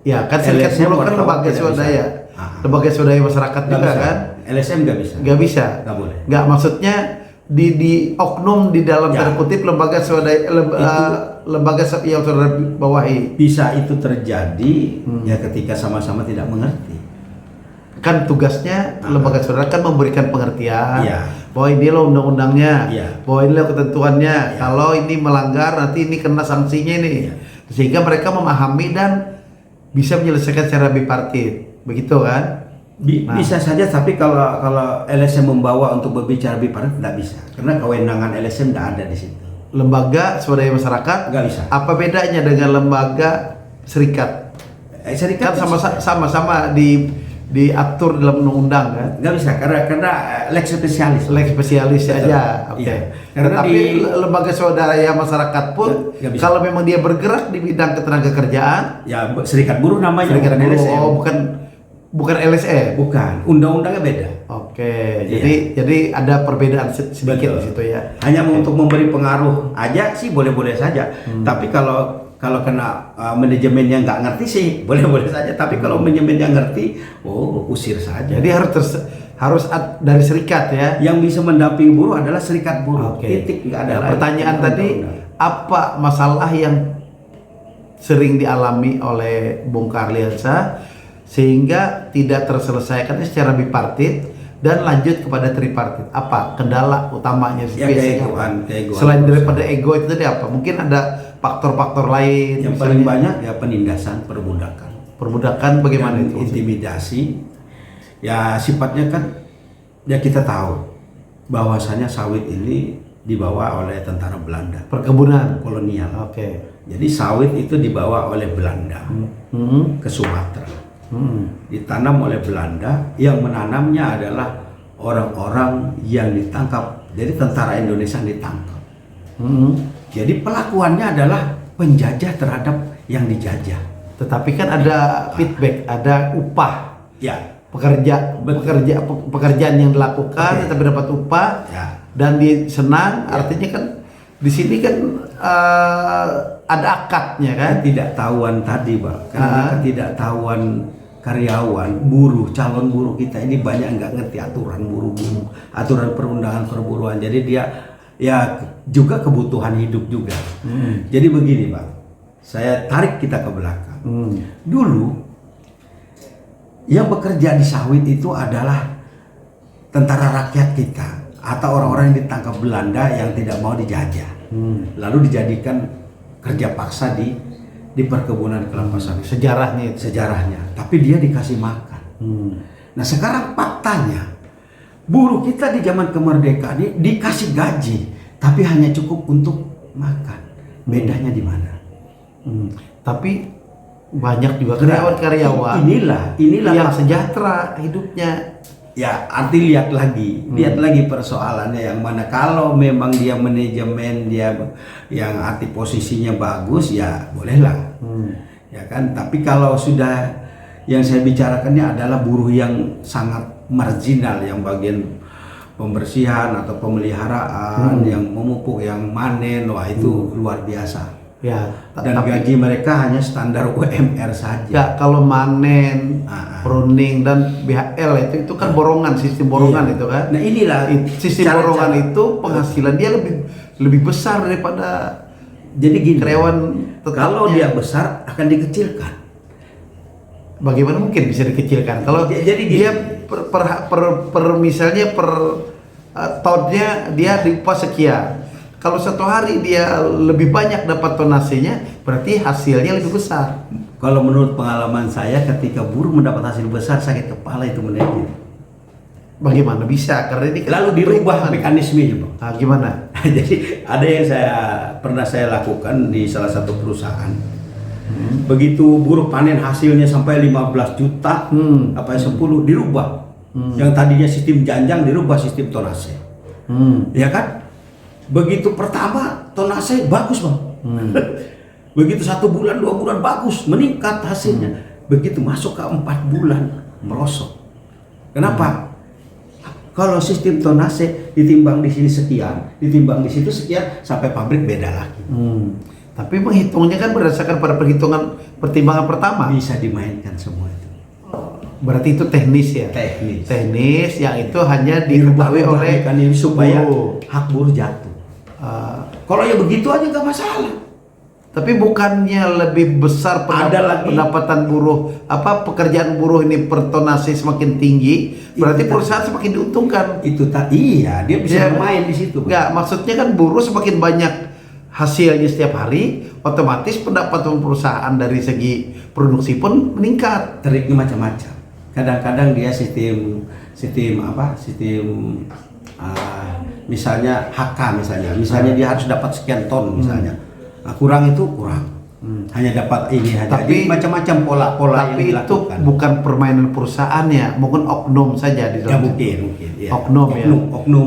S1: Ya, kan serikat
S2: LSM
S1: buruh kan
S2: wartawan
S1: lembaga
S2: tidak
S1: swadaya,
S2: bisa.
S1: lembaga swadaya masyarakat
S2: Nggak
S1: juga
S2: bisa.
S1: kan.
S2: LSM nggak bisa.
S1: Nggak bisa.
S2: Nggak boleh.
S1: Nggak, maksudnya di oknum di dalam
S2: Ya.
S1: tanda kutip lembaga swadaya lembaga yang saudara bawahi.
S2: Bisa itu terjadi ya ketika sama-sama tidak mengerti.
S1: Kan tugasnya lembaga saudara kan memberikan pengertian
S2: Iya.
S1: bahwa ini loh undang-undangnya,
S2: Iya.
S1: bahwa ini loh ketentuannya.
S2: Iya.
S1: Kalau ini melanggar nanti ini kena sanksinya nih.
S2: Iya.
S1: Sehingga mereka memahami dan bisa menyelesaikan secara bipartit, begitu kan? Nah.
S2: Bisa saja, tapi kalau LSM membawa untuk berbicara bipartit tidak bisa, karena kewenangan LSM tidak ada di situ.
S1: Lembaga swadaya masyarakat
S2: Nggak bisa.
S1: apa bedanya dengan lembaga serikat?
S2: Serikat
S1: Kan sama-sama diatur dalam undang-undang kan?
S2: nggak bisa karena lex spesialis.
S1: Lex spesialis
S2: Betul.
S1: aja, oke.
S2: Iya. Karena
S1: Tapi
S2: di-
S1: lembaga swadaya masyarakat pun
S2: Nggak bisa.
S1: kalau memang dia bergerak di bidang ketenagakerjaan,
S2: Ya serikat buruh namanya,
S1: serikat
S2: bukan
S1: buruh,
S2: LSM.
S1: bukan LSM.
S2: Bukan, undang-undangnya beda.
S1: Oke,
S2: Iya.
S1: jadi ada perbedaan sedikit di
S2: Betul.
S1: situ ya.
S2: Hanya untuk memberi pengaruh aja sih boleh-boleh saja. Tapi kalau kena manajemennya nggak ngerti sih boleh-boleh saja. Tapi kalau manajemennya ngerti, usir saja.
S1: Jadi harus dari serikat ya.
S2: Yang bisa mendampingi buruh adalah serikat buruh.
S1: Oke.
S2: Titik, nggak ada
S1: Nah,
S2: lagi.
S1: pertanyaan tadi,
S2: Undang-undang.
S1: apa masalah yang sering dialami oleh Bung Karliansa sehingga tidak terselesaikan secara bipartit dan lanjut kepada tripartit? Apa kendala utamanya?
S2: Ya,
S1: biasanya
S2: keegoan,
S1: apa?
S2: keegoan.
S1: Selain daripada ego itu tadi apa? Mungkin ada faktor-faktor lain.
S2: Yang paling banyak ya penindasan, perbudakan.
S1: Perbudakan bagaimana
S2: Dan
S1: itu?
S2: intimidasi. Ya sifatnya kan ya kita tahu bahwasanya sawit ini dibawa oleh tentara Belanda
S1: Perkebunan.
S2: kolonial.
S1: Oke.
S2: Jadi sawit itu dibawa oleh Belanda ke Sumatera. Ditanam oleh Belanda, yang menanamnya adalah orang-orang yang ditangkap. Jadi tentara Indonesia yang ditangkap. Jadi pelakuannya adalah penjajah terhadap yang dijajah.
S1: Tetapi kan ada feedback, ada upah.
S2: Ya,
S1: Pekerjaan yang dilakukan
S2: Oke.
S1: tetapi dapat upah
S2: ya.
S1: dan dia senang,
S2: Ya.
S1: artinya kan di sini kan ada akadnya kan.
S2: Ketidaktahuan tadi, Pak. Karena ketidaktahuan karyawan, buruh, calon buruh kita ini banyak nggak ngerti aturan buruh, aturan perundangan perburuan. Jadi dia ya juga kebutuhan hidup juga. Jadi begini, Pak. Saya tarik kita ke belakang. Dulu yang bekerja di sawit itu adalah tentara rakyat kita atau orang-orang yang ditangkap Belanda yang tidak mau dijajah. Lalu dijadikan kerja paksa di perkebunan kelapa sawit.
S1: Sejarahnya itu.
S2: Sejarahnya, tapi dia dikasih makan. Nah sekarang faktanya buruh kita di zaman kemerdekaan ini dikasih gaji, tapi hanya cukup untuk makan. Bedanya di mana?
S1: Tapi banyak juga karyawan-karyawan
S2: Inilah
S1: yang
S2: Pak.
S1: sejahtera hidupnya.
S2: Ya, arti lihat lagi persoalannya yang mana. Kalau memang dia manajemen dia yang arti posisinya bagus, ya bolehlah, ya kan. Tapi kalau sudah yang saya bicarakannya adalah buruh yang sangat marginal, yang bagian pembersihan atau pemeliharaan, yang memupuk, yang manen, wah itu luar biasa.
S1: Ya,
S2: Dan gaji mereka hanya standar UMR saja.
S1: ya kalau manen, pruning dan BHL itu kan borongan, sistem borongan
S2: Iya.
S1: itu kan.
S2: Nah inilah
S1: Sistem borongan itu penghasilan dia lebih besar daripada
S2: jadi gini,
S1: karyawan
S2: kalau
S1: tetapnya.
S2: dia besar akan dikecilkan.
S1: Bagaimana mungkin bisa dikecilkan? Kalau
S2: Jadi gini.
S1: dia misalnya per tonnya dia diupah sekian. Kalau satu hari dia lebih banyak dapat tonasenya, berarti hasilnya lebih besar.
S3: Kalau menurut pengalaman saya, ketika buruh mendapat hasil besar, sakit kepala itu manajer.
S1: Bagaimana bisa? Karena ini kan
S3: Lalu dirubah mekanismenya, Bang.
S1: Nah, gimana?
S3: Jadi ada yang pernah saya lakukan di salah satu perusahaan. Begitu buruh panen hasilnya sampai 15 juta, apa 10 dirubah. Yang tadinya sistem janjang dirubah sistem tonase. Ya kan? Begitu pertama tonase bagus, Bang. Begitu 1 bulan 2 bulan bagus, meningkat hasilnya. Begitu masuk ke 4 bulan merosot. Kenapa? Kalau sistem tonase ditimbang di sini sekian, ditimbang di situ sekian, sampai pabrik beda lagi.
S1: Tapi menghitungnya kan berdasarkan pada pertimbangan pertama.
S3: Bisa dimainkan semua itu.
S1: Berarti itu teknis ya. Teknis yang itu hanya diketahui oleh
S3: supaya
S1: buruh.
S3: hak buruh jatuh. Kalau ya begitu aja nggak masalah.
S1: Tapi bukannya lebih besar pendapatan buruh, pekerjaan buruh ini per tonase semakin tinggi, berarti perusahaan semakin diuntungkan.
S3: Itu iya, dia bisa bermain di situ.
S1: Enggak, maksudnya kan buruh semakin banyak hasilnya setiap hari, otomatis pendapatan perusahaan dari segi produksi pun meningkat.
S3: Triknya macam-macam. Kadang-kadang dia sistem misalnya HK misalnya dia harus dapat sekian ton misalnya. Nah, kurang itu kurang. Hanya dapat ini aja.
S1: Tapi
S3: jadi macam-macam pola-pola
S1: tapi
S3: yang
S1: itu
S3: dilakukan.
S1: bukan permainan perusahaannya, mungkin oknum saja di
S3: Ya
S1: dalam.
S3: mungkin ya.
S1: Oknum ya.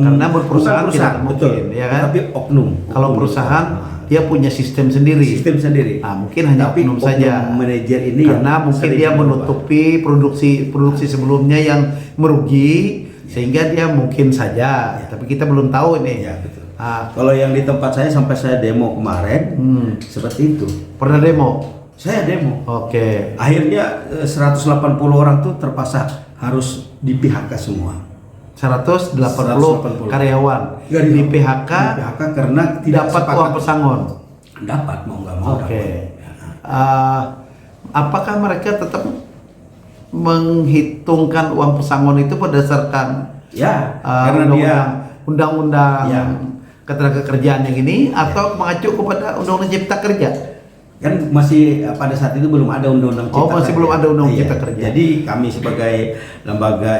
S1: Karena berperusahaan tidak
S3: betul,
S1: mungkin, ya kan?
S3: Tapi oknum.
S1: Kalau perusahaan dia punya sistem sendiri.
S3: Nah,
S1: mungkin hanya
S3: tapi
S1: oknum saja.
S3: Manajer ini
S1: karena mungkin dia menutupi produksi sebelumnya yang merugi sehingga dia mungkin saja. Tapi kita belum tahu ini.
S3: Ya, betul. Kalau yang di tempat saya sampai saya demo kemarin seperti itu.
S1: Pernah demo?
S3: Saya demo.
S1: Oke.
S3: Akhirnya 180 orang tuh terpaksa harus di PHK semua.
S1: 180 karyawan di PHK
S3: karena tidak
S1: dapat uang pesangon.
S3: Dapat mau nggak mau.
S1: Oke. Apakah mereka tetap menghitungkan uang pesangon itu berdasarkan
S3: karena dia
S1: undang-undang ketenagakerjaan yang ini atau mengacu kepada undang-undang cipta kerja?
S3: Kan masih pada saat itu belum ada undang-undang cipta kerja.
S1: Masih belum ada undang-undang cipta kerja.
S3: Jadi kami sebagai lembaga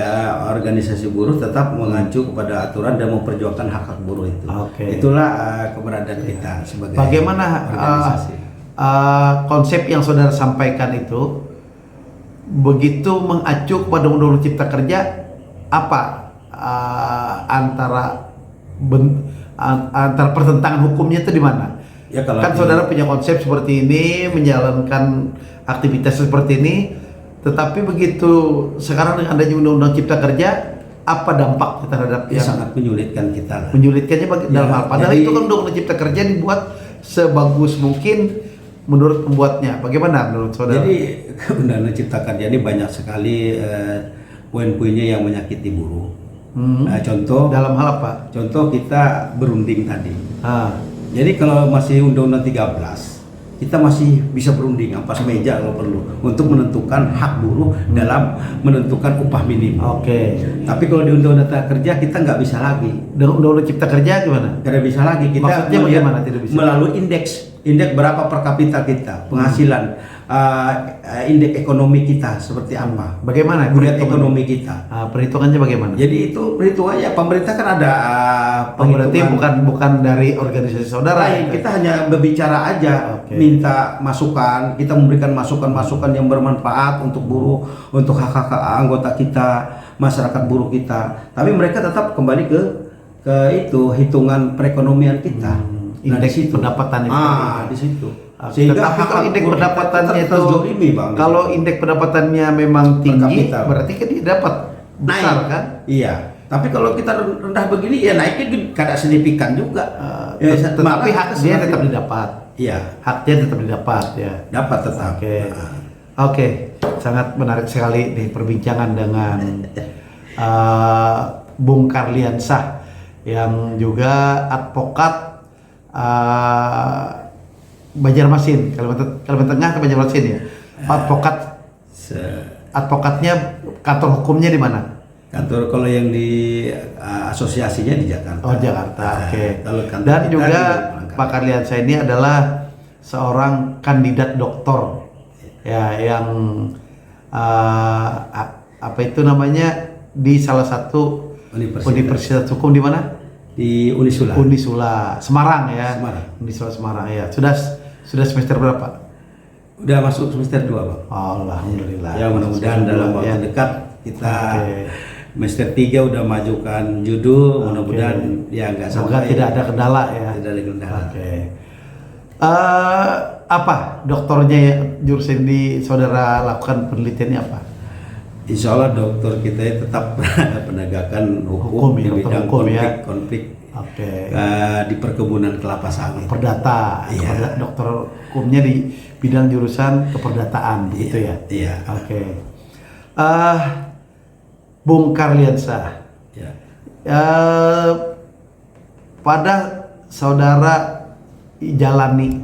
S3: organisasi buruh tetap mengacu kepada aturan dan memperjuangkan hak-hak buruh itu. Itulah keberadaan kita sebagai
S1: bagaimana
S3: organisasi.
S1: Konsep yang saudara sampaikan itu begitu mengacu kepada undang-undang cipta kerja, apa antara pertentangan hukumnya itu di mana?
S3: Ya, kalau
S1: kan saudara punya konsep seperti ini, menjalankan aktivitas seperti ini, tetapi begitu sekarang dengan adanya undang-undang cipta kerja, apa dampak terhadap yang
S3: sangat menyulitkan kita lah.
S1: Menyulitkannya dalam hal padahal itu kan undang-undang cipta kerja dibuat sebagus mungkin menurut pembuatnya. Bagaimana menurut saudara?
S3: Jadi undang-undang cipta kerja ini banyak sekali poin-poinnya yang menyakiti buruh. Contoh dalam hal apa? Contoh kita berunding tadi. Jadi kalau masih undang-undang 13, kita masih bisa berunding ampas meja kalau perlu untuk menentukan hak buruh dalam menentukan upah minimum. Tapi kalau di undang-undang cipta kerja kita nggak bisa lagi.
S1: Dengan undang-undang cipta kerja gimana?
S3: Tidak bisa lagi. Kita
S1: maksudnya bagaimana tidak bisa?
S3: Melalui indeks berapa per kapita kita, penghasilan, indeks ekonomi kita seperti apa?
S1: Bagaimana?
S3: Grade ekonomi kita.
S1: Perhitungannya bagaimana?
S3: Jadi itu perhitungannya pemerintah kan ada
S1: berarti bukan dari organisasi saudara.
S3: Kita hanya berbicara aja, minta masukan, kita memberikan masukan-masukan yang bermanfaat untuk buruh, untuk hak-hak anggota kita, masyarakat buruh kita. Tapi mereka tetap kembali ke itu hitungan perekonomian kita.
S1: Indeks pendapatan itu.
S3: Di situ. Sehingga
S1: kalau indeks pendapatannya itu
S3: Bang,
S1: kalau indeks pendapatannya memang tinggi, berarti kan dia dapat besar
S3: naik,
S1: kan?
S3: Iya. Tapi kalau kita rendah begini ya naiknya kada signifikan juga.
S1: Tapi hak dia tetap didapat.
S3: Iya.
S1: Haknya tetap didapat ya.
S3: Dapat tetap.
S1: Oke. Sangat menarik sekali nih perbincangan dengan Bung Karliansah yang juga advokat Banjarmasin, Kalimantan Tengah ke Banjarmasin ya. Advokatnya kantor hukumnya di mana?
S3: Kantor kalau yang di asosiasinya di Jakarta.
S1: Oh, Jakarta. Oke.
S3: Kalau kantor
S1: Dan
S3: kita
S1: juga
S3: di Palangkaraya.
S1: Pak Karliansyah ini adalah seorang kandidat doktor ya yang apa itu namanya di salah satu universitas hukum di mana?
S3: Di Unisula.
S1: Unisula Semarang ya.
S3: Semarang.
S1: Unisula Semarang ya. Sudah semester berapa?
S3: Udah masuk semester 2, Bang.
S1: Alhamdulillah.
S3: Ya mudah-mudahan dalam waktu
S1: ya.
S3: dekat kita
S1: Oke.
S3: semester 3 udah majukan judul, mudah-mudahan ya nggak
S1: Semoga
S3: sampai
S1: tidak ada kendala ya.
S3: tidak ada kendala.
S1: Oke. Apa doktornya ya, jurusan di saudara lakukan penelitiannya apa?
S3: Insya Allah dokter kita tetap penegakan
S1: Hukum
S3: hukum
S1: ya,
S3: di
S1: dokter
S3: bidang
S1: hukum ya.
S3: konflik
S1: Oke.
S3: di perkebunan kelapa sawit.
S1: Perdata,
S3: Iya.
S1: dokter hukumnya di bidang jurusan keperdataan, begitu ya?
S3: Iya.
S1: Oke. Bung Karliansyah,
S3: Ya.
S1: pada saudara jalani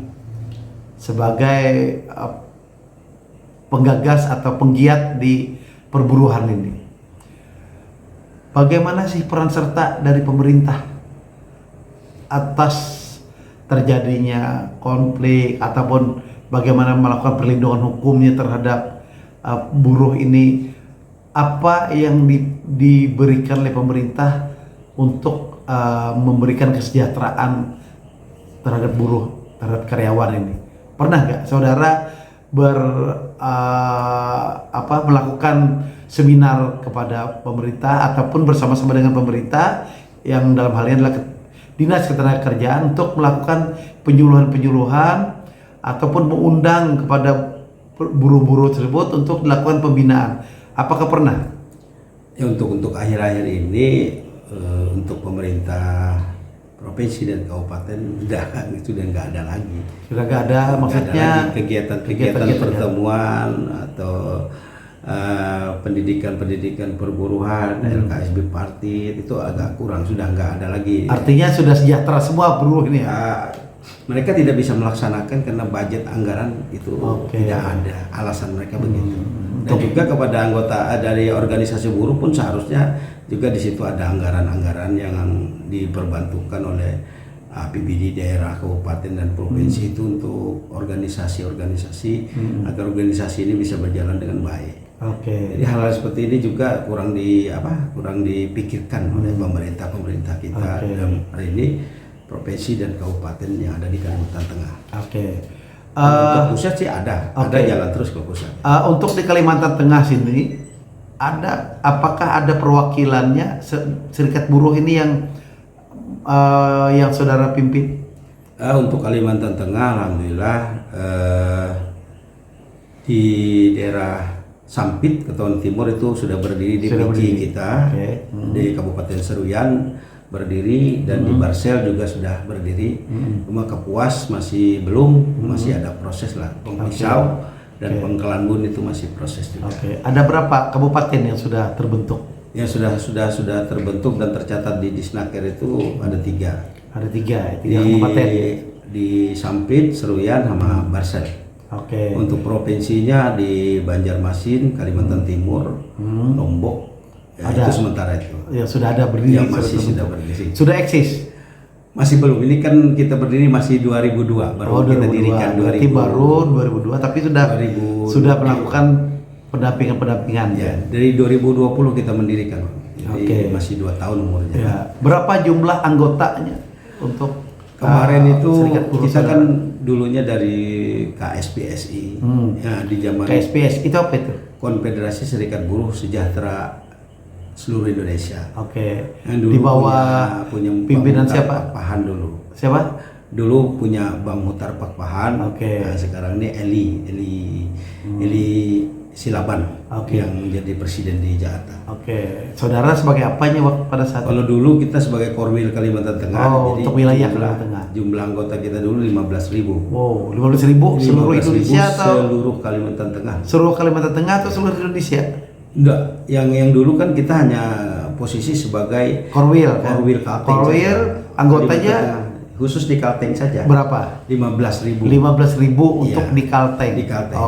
S1: sebagai penggagas atau penggiat di perburuan ini, bagaimana sih peran serta dari pemerintah atas terjadinya konflik ataupun bagaimana melakukan perlindungan hukumnya terhadap buruh ini? Apa yang diberikan oleh pemerintah untuk memberikan kesejahteraan terhadap buruh, terhadap karyawan ini? Pernah nggak saudara melakukan seminar kepada pemerintah ataupun bersama-sama dengan pemerintah yang dalam hal ini adalah Dinas Ketenagakerjaan untuk melakukan penyuluhan-penyuluhan ataupun mengundang kepada buruh-buruh tersebut untuk dilakukan pembinaan? Apakah pernah?
S3: Ya untuk akhir-akhir ini untuk pemerintah provinsi dan kabupaten sudah nggak ada lagi.
S1: Sudah nggak ada, maksudnya
S3: kegiatan pertemuan atau pendidikan perburuhan, LKSB Partit itu agak kurang, sudah nggak ada lagi.
S1: Artinya sudah sejahtera semua buruh ini ya?
S3: Mereka tidak bisa melaksanakan karena budget anggaran itu tidak ada, alasan mereka begitu. Dan juga kepada anggota dari organisasi buruh pun seharusnya juga di situ ada anggaran-anggaran yang diperbantukan oleh APBD daerah, kabupaten dan provinsi itu untuk organisasi-organisasi agar organisasi ini bisa berjalan dengan baik. Jadi hal-hal seperti ini juga kurang dipikirkan oleh pemerintah kita dalam hari ini provinsi dan kabupaten yang ada di Kalimantan Tengah. Untuk pusat sih ada jalan terus ke pusat.
S1: Untuk di Kalimantan Tengah sini apakah ada perwakilannya serikat buruh ini yang saudara pimpin?
S3: Untuk Kalimantan Tengah, alhamdulillah di daerah Sampit, Ketahuan Timur itu sudah berdiri di PIKI kita, di Kabupaten Seruyan berdiri, dan di Barsel juga sudah berdiri. Cuma Kapuas masih belum, masih ada proses lah. Pengpisau dan Pengkelanbun itu masih proses juga.
S1: Ada berapa kabupaten yang sudah terbentuk?
S3: Ya sudah terbentuk dan tercatat di Disnaker itu ada 3.
S1: Ada 3 kabupaten.
S3: Di Sampit, Seruyan, sama Barsel. Untuk provinsinya di Banjarmasin, Kalimantan Timur, Lombok. Ya, itu sementara itu.
S1: Ya sudah ada berdiri.
S3: Ya, masih sudah berdiri.
S1: Sudah eksis?
S3: Masih belum. Ini kan kita berdiri masih 2002. Baru kita dirikan 2000.
S1: Baru 2002, tapi sudah melakukan pendampingan.
S3: Ya, dari 2020 kita mendirikan. Jadi masih 2 tahun umurnya.
S1: Ya. Berapa jumlah anggotanya untuk
S3: kemarin itu kita kan dulunya dari KSPSI. Ya, di zaman
S1: KSPSI itu apa itu?
S3: Konfederasi Serikat Buruh Sejahtera Seluruh Indonesia. Yang dulu
S1: di bawah
S3: punya
S1: pimpinan
S3: Bang
S1: siapa?
S3: Pakpahan dulu.
S1: Siapa?
S3: Dulu punya Bang Muhtar Pakpahan. Nah, sekarang ini Eli Silaban yang menjadi presiden di Jakarta.
S1: Saudara sebagai apanya pada saat itu?
S3: Kalau dulu kita sebagai Korwil Kalimantan Tengah. Jadi
S1: untuk wilayah Kalimantan Tengah.
S3: Jumlah anggota kita dulu 15.000.
S1: 15.000 seluruh Indonesia atau
S3: seluruh Kalimantan Tengah?
S1: Seluruh Kalimantan Tengah atau seluruh Indonesia?
S3: Enggak, yang dulu kan kita hanya posisi sebagai
S1: Korwil
S3: Kalteng.
S1: Korwil anggotanya
S3: khusus di Kalteng saja.
S1: Berapa?
S3: 15.000.
S1: 15.000 untuk di Kalteng.
S3: Di Kalteng.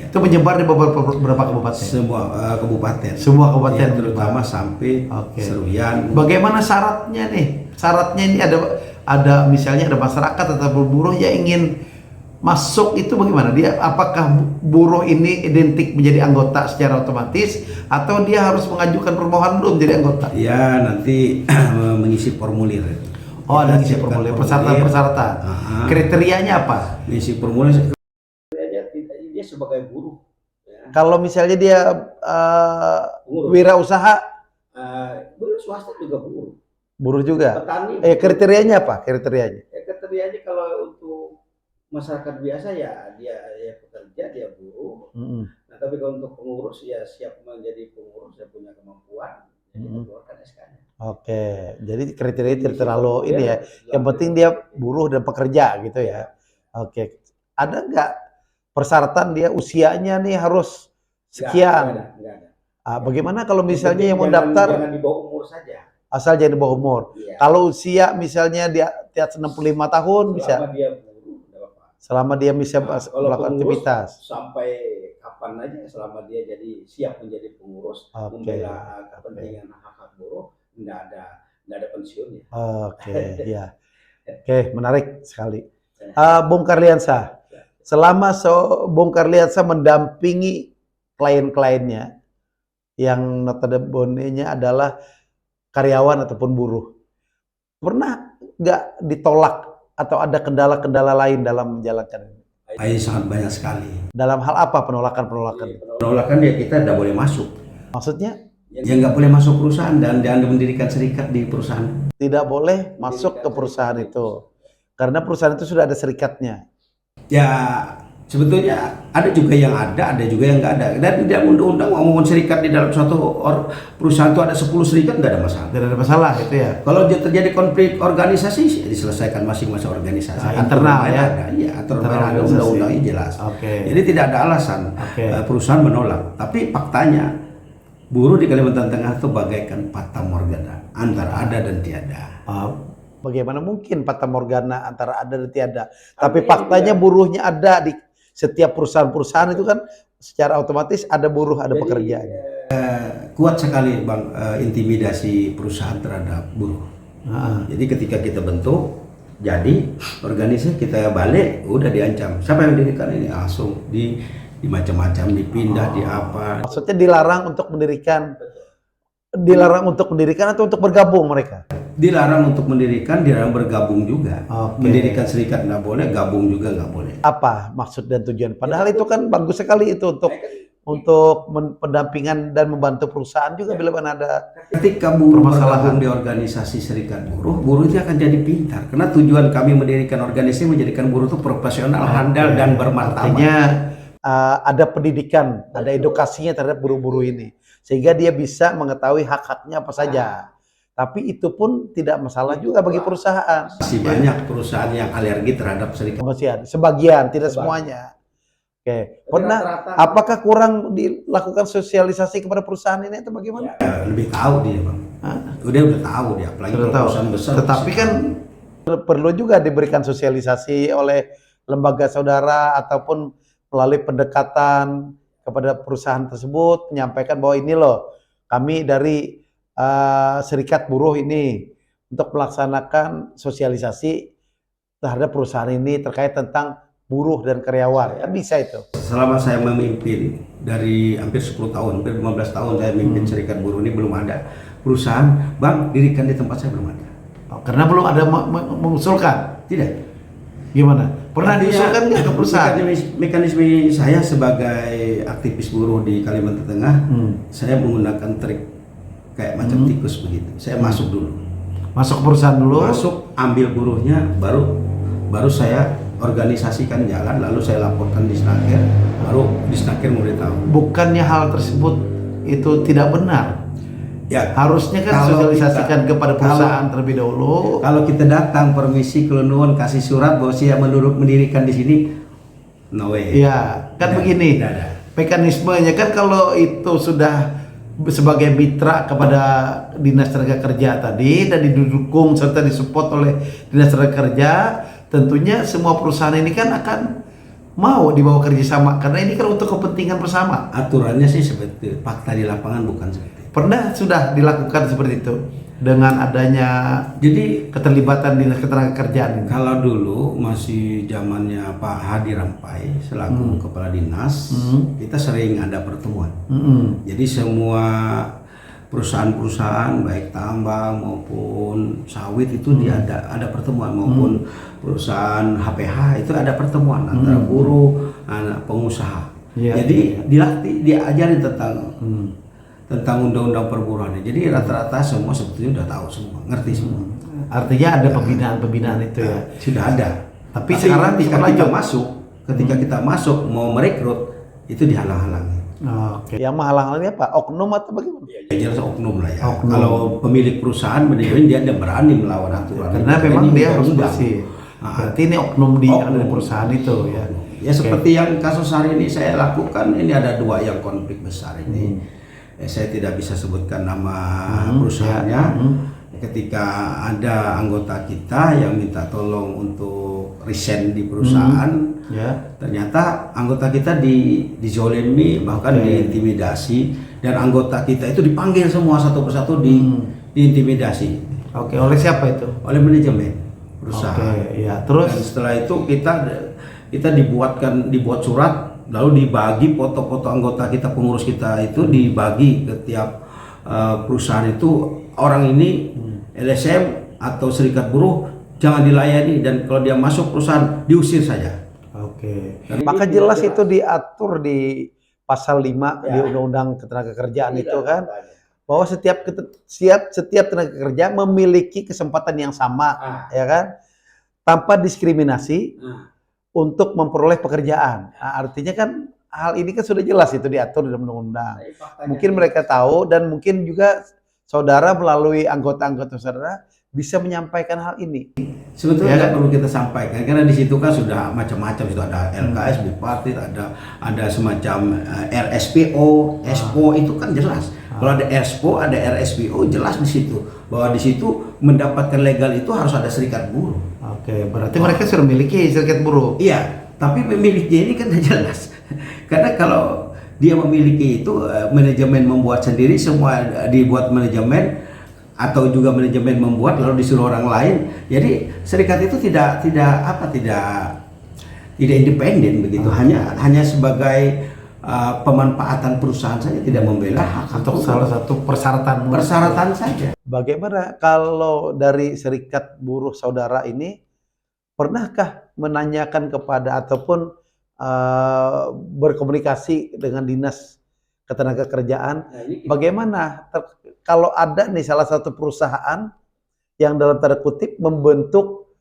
S1: Itu menyebar di beberapa kabupaten.
S3: Semua kabupaten.
S1: Semua kabupaten,
S3: Ya, terutama sampai
S1: Oke.
S3: Seruyan.
S1: Bagaimana syaratnya nih? Syaratnya ini ada misalnya ada masyarakat atau buruh yang ingin masuk, itu bagaimana? Dia apakah buruh ini identik menjadi anggota secara otomatis atau dia harus mengajukan permohonan dulu menjadi anggota?
S3: Ya, nanti mengisi formulir.
S1: Oh, ada
S3: Kita
S1: isi
S3: siapkan
S1: formulir, persyaratan-persyaratan.
S3: Aha.
S1: Kriterianya apa?
S3: Mengisi formulir. Dia sebagai buruh. Ya.
S1: Kalau misalnya dia
S3: Buruh.
S1: wirausaha,
S3: Buruh swasta juga buruh.
S1: buruh juga.
S3: Petani.
S1: Kriterianya apa? Kriterianya?
S3: Kriterianya kalau untuk masyarakat biasa ya dia pekerja, dia buruh.
S1: Mm-mm.
S3: Nah, tapi kalau untuk pengurus ya siap menjadi pengurus, ya punya kemampuan, jadi keluarkan SK-nya.
S1: Oke, jadi kriteria tidak terlalu ini ya. Yang penting dia buruh dan pekerja gitu ya. Oke, ada nggak persyaratan dia usianya nih harus sekian?
S3: Nggak ada.
S1: Bagaimana kalau misalnya yang mau
S3: Jangan
S1: daftar
S3: di bawah umur saja.
S1: asal jangan di bawah umur?
S3: Iya.
S1: Kalau usia misalnya dia di atas 65 tahun bisa,
S3: Selama dia buruh, nggak apa-apa.
S1: selama dia bisa
S3: Nah, kalau
S1: melakukan
S3: pengurus,
S1: aktivitas.
S3: sampai kapan aja, selama dia jadi siap menjadi pengurus,
S1: Oke.
S3: membela kepentingan hak-hak buruh, nggak ada pensiunnya.
S1: Oke, ya. Oke, menarik sekali. Bung Karliansa, selama Bung Karliansa mendampingi klien-kliennya yang notabene-nya adalah karyawan ataupun buruh, pernah nggak ditolak atau ada kendala-kendala lain dalam menjalankan ini?
S3: Sangat banyak sekali.
S1: Dalam hal apa penolakan-penolakan?
S3: Penolakan ya kita tidak boleh masuk.
S1: Maksudnya
S3: Ya nggak boleh masuk perusahaan dan jangan mendirikan serikat di perusahaan.
S1: tidak boleh masuk ke perusahaan itu karena perusahaan itu sudah ada serikatnya.
S3: Ya sebetulnya ada juga yang ada juga yang nggak ada. Dan di dalam undang-undang ngomongin serikat di dalam suatu perusahaan itu ada 10 serikat, nggak ada masalah.
S1: Tidak ada masalah itu ya.
S3: Kalau terjadi konflik organisasi diselesaikan masing-masing organisasi.
S1: Internal ya.
S3: Ada, iya,
S1: Internal
S3: ada
S1: organisasi.
S3: undang-undangnya jelas.
S1: Oke.
S3: Jadi tidak ada alasan perusahaan menolak. Tapi faktanya buruh di Kalimantan Tengah itu bagaikan fata morgana antara ada dan tiada.
S1: Bagaimana mungkin fata morgana antara ada dan tiada? Tapi faktanya buruhnya ada di setiap perusahaan-perusahaan itu kan secara otomatis ada buruh, ada pekerja.
S3: Kuat sekali Bang intimidasi perusahaan terhadap buruh. Jadi ketika kita bentuk, jadi organisasi kita balik, udah diancam. Siapa yang dirikan ini? Langsung di macam-macam, dipindah, di apa.
S1: Maksudnya dilarang untuk mendirikan atau untuk bergabung mereka?
S3: Dilarang untuk mendirikan, dilarang bergabung juga.
S1: Oke.
S3: Mendirikan serikat nggak boleh, gabung juga nggak boleh.
S1: Apa maksud dan tujuan? Padahal itu kan bagus sekali itu untuk pendampingan dan membantu perusahaan juga bila mana ada
S3: Ketika buruh
S1: permasalahan
S3: bergabung di organisasi serikat buruh itu akan jadi pintar. Karena tujuan kami mendirikan organisasi menjadikan buruh itu profesional, handal dan bermartabat.
S1: Artinya ada pendidikan, ada edukasinya terhadap buruh-buruh ini, sehingga dia bisa mengetahui hak-haknya apa saja. Tapi itu pun tidak masalah juga bagi perusahaan.
S3: Masih banyak perusahaan yang alergi terhadap serikat.
S1: Sebagian, tidak semuanya. Oke, pernah? Apakah kurang dilakukan sosialisasi kepada perusahaan ini atau bagaimana?
S3: Ya, lebih tahu dia Bang. Udah tahu dia, apalagi
S1: Sudah tahu.
S3: perusahaan besar.
S1: Tetapi kan perlu juga diberikan sosialisasi oleh lembaga saudara ataupun melalui pendekatan kepada perusahaan tersebut, menyampaikan bahwa ini loh, kami dari serikat buruh ini untuk melaksanakan sosialisasi terhadap perusahaan ini terkait tentang buruh dan karyawan. Kan bisa itu.
S3: Selama saya memimpin dari hampir 10 tahun, hampir 15 tahun saya memimpin serikat buruh ini belum ada perusahaan, Bang, dirikan di tempat saya belum ada.
S1: Karena belum ada mengusulkan.
S3: Tidak.
S1: Gimana? Pernah diusulkan nggak ke perusahaan?
S3: Mekanisme saya sebagai aktivis buruh di Kalimantan Tengah, saya menggunakan trik kayak macam tikus begitu. Saya masuk dulu.
S1: Masuk ke perusahaan dulu.
S3: Masuk, ambil buruhnya, baru saya organisasikan jalan, lalu saya laporkan di Snaker, baru di Snaker memberitahu.
S1: Bukannya hal tersebut itu tidak benar?
S3: Ya,
S1: harusnya kan sosialisasikan kepada perusahaan terlebih dahulu.
S3: Kalau kita datang permisi kelunuan kasih surat bahwa saya mendirikan di sini, no way.
S1: Iya, kan begini. Mekanismenya kan kalau itu sudah sebagai mitra kepada Dinas Tenaga Kerja tadi dan didukung serta disupport oleh Dinas Tenaga Kerja, tentunya semua perusahaan ini kan akan mau dibawa kerjasama karena ini kan untuk kepentingan bersama.
S3: Aturannya sih seperti itu. Fakta di lapangan bukan seperti itu.
S1: Pernah sudah dilakukan seperti itu dengan adanya
S3: Jadi
S1: keterlibatan dinas ketenagakerjaan ini?
S3: kalau dulu masih zamannya Pak Hadi Rampai selaku kepala dinas, kita sering ada pertemuan. Jadi semua perusahaan-perusahaan baik tambang maupun sawit itu dia ada pertemuan, maupun perusahaan HPH itu ada pertemuan antara buruh, anak pengusaha.
S1: Iya,
S3: Jadi dilatih, diajarin tentang undang-undang perburuannya. Jadi rata-rata semua sebetulnya udah tahu semua, ngerti semua.
S1: Artinya ada pembinaan-pembinaan itu ya.
S3: Sudah ada.
S1: Tapi sekarang
S3: ketika kita masuk mau merekrut itu dihalang-halangi.
S1: Oke. Yang menghalang-halangi apa? Oknum atau bagaimana?
S3: Ya jelas oknum lah ya.
S1: Oknum.
S3: Kalau pemilik perusahaan manajemen dia ada berani melawan aturan.
S1: Karena memang
S3: ini
S1: dia harus
S3: undang-undang.
S1: bersih.
S3: Nah,
S1: Berarti ini oknum di
S3: oknum.
S1: perusahaan itu ya.
S3: Ya seperti yang kasus hari ini saya lakukan, ini ada 2 yang konflik besar ini. Saya tidak bisa sebutkan nama perusahaannya. Ketika ada anggota kita yang minta tolong untuk resign di perusahaan, ternyata anggota kita dizolimi, bahkan diintimidasi, dan anggota kita itu dipanggil semua satu persatu diintimidasi.
S1: Oke, oleh siapa itu?
S3: Oleh manajemen perusahaan.
S1: Oke, ya. Terus
S3: Dan setelah itu kita dibuat surat, lalu dibagi foto-foto anggota kita, pengurus kita itu dibagi ke tiap perusahaan itu. Orang ini LSM atau serikat buruh jangan dilayani, dan kalau dia masuk perusahaan diusir saja.
S1: Oke.
S3: Dan
S1: Maka
S3: ini
S1: jelas
S3: tidak-
S1: itu diatur di pasal 5 di Undang-Undang Ketenagakerjaan itu kan, bahwa setiap tenaga kerja memiliki kesempatan yang sama, ya kan, tanpa diskriminasi untuk memperoleh pekerjaan. Nah, artinya kan hal ini kan sudah jelas itu diatur dalam undang-undang. Mungkin mereka tahu, dan mungkin juga saudara melalui anggota-anggota saudara bisa menyampaikan hal ini.
S3: Sebetulnya
S1: Ya,
S3: nggak perlu kita sampaikan, karena di situ kan sudah macam-macam, sudah ada LKS, bipartit, ada semacam RSPO, SPO, itu kan jelas. Kalau ada SPO, ada RSPO, jelas di situ bahwa di situ mendapatkan legal itu harus ada serikat buruh.
S1: Oke, berarti mereka sudah memiliki serikat buruh.
S3: Iya, tapi pemiliknya ini kan tidak jelas. Karena kalau dia memiliki itu, manajemen membuat sendiri, semua dibuat manajemen, atau juga manajemen membuat lalu disuruh orang lain. Jadi serikat itu tidak independen begitu. Hanya sebagai pemanfaatan perusahaan saja, tidak membela hak
S1: Untuk salah satu
S3: persyaratan saja.
S1: Bagaimana kalau dari serikat buruh saudara ini, pernahkah menanyakan kepada ataupun berkomunikasi dengan dinas ketenagakerjaan, bagaimana kalau ada nih salah satu perusahaan yang dalam tanda kutip membentuk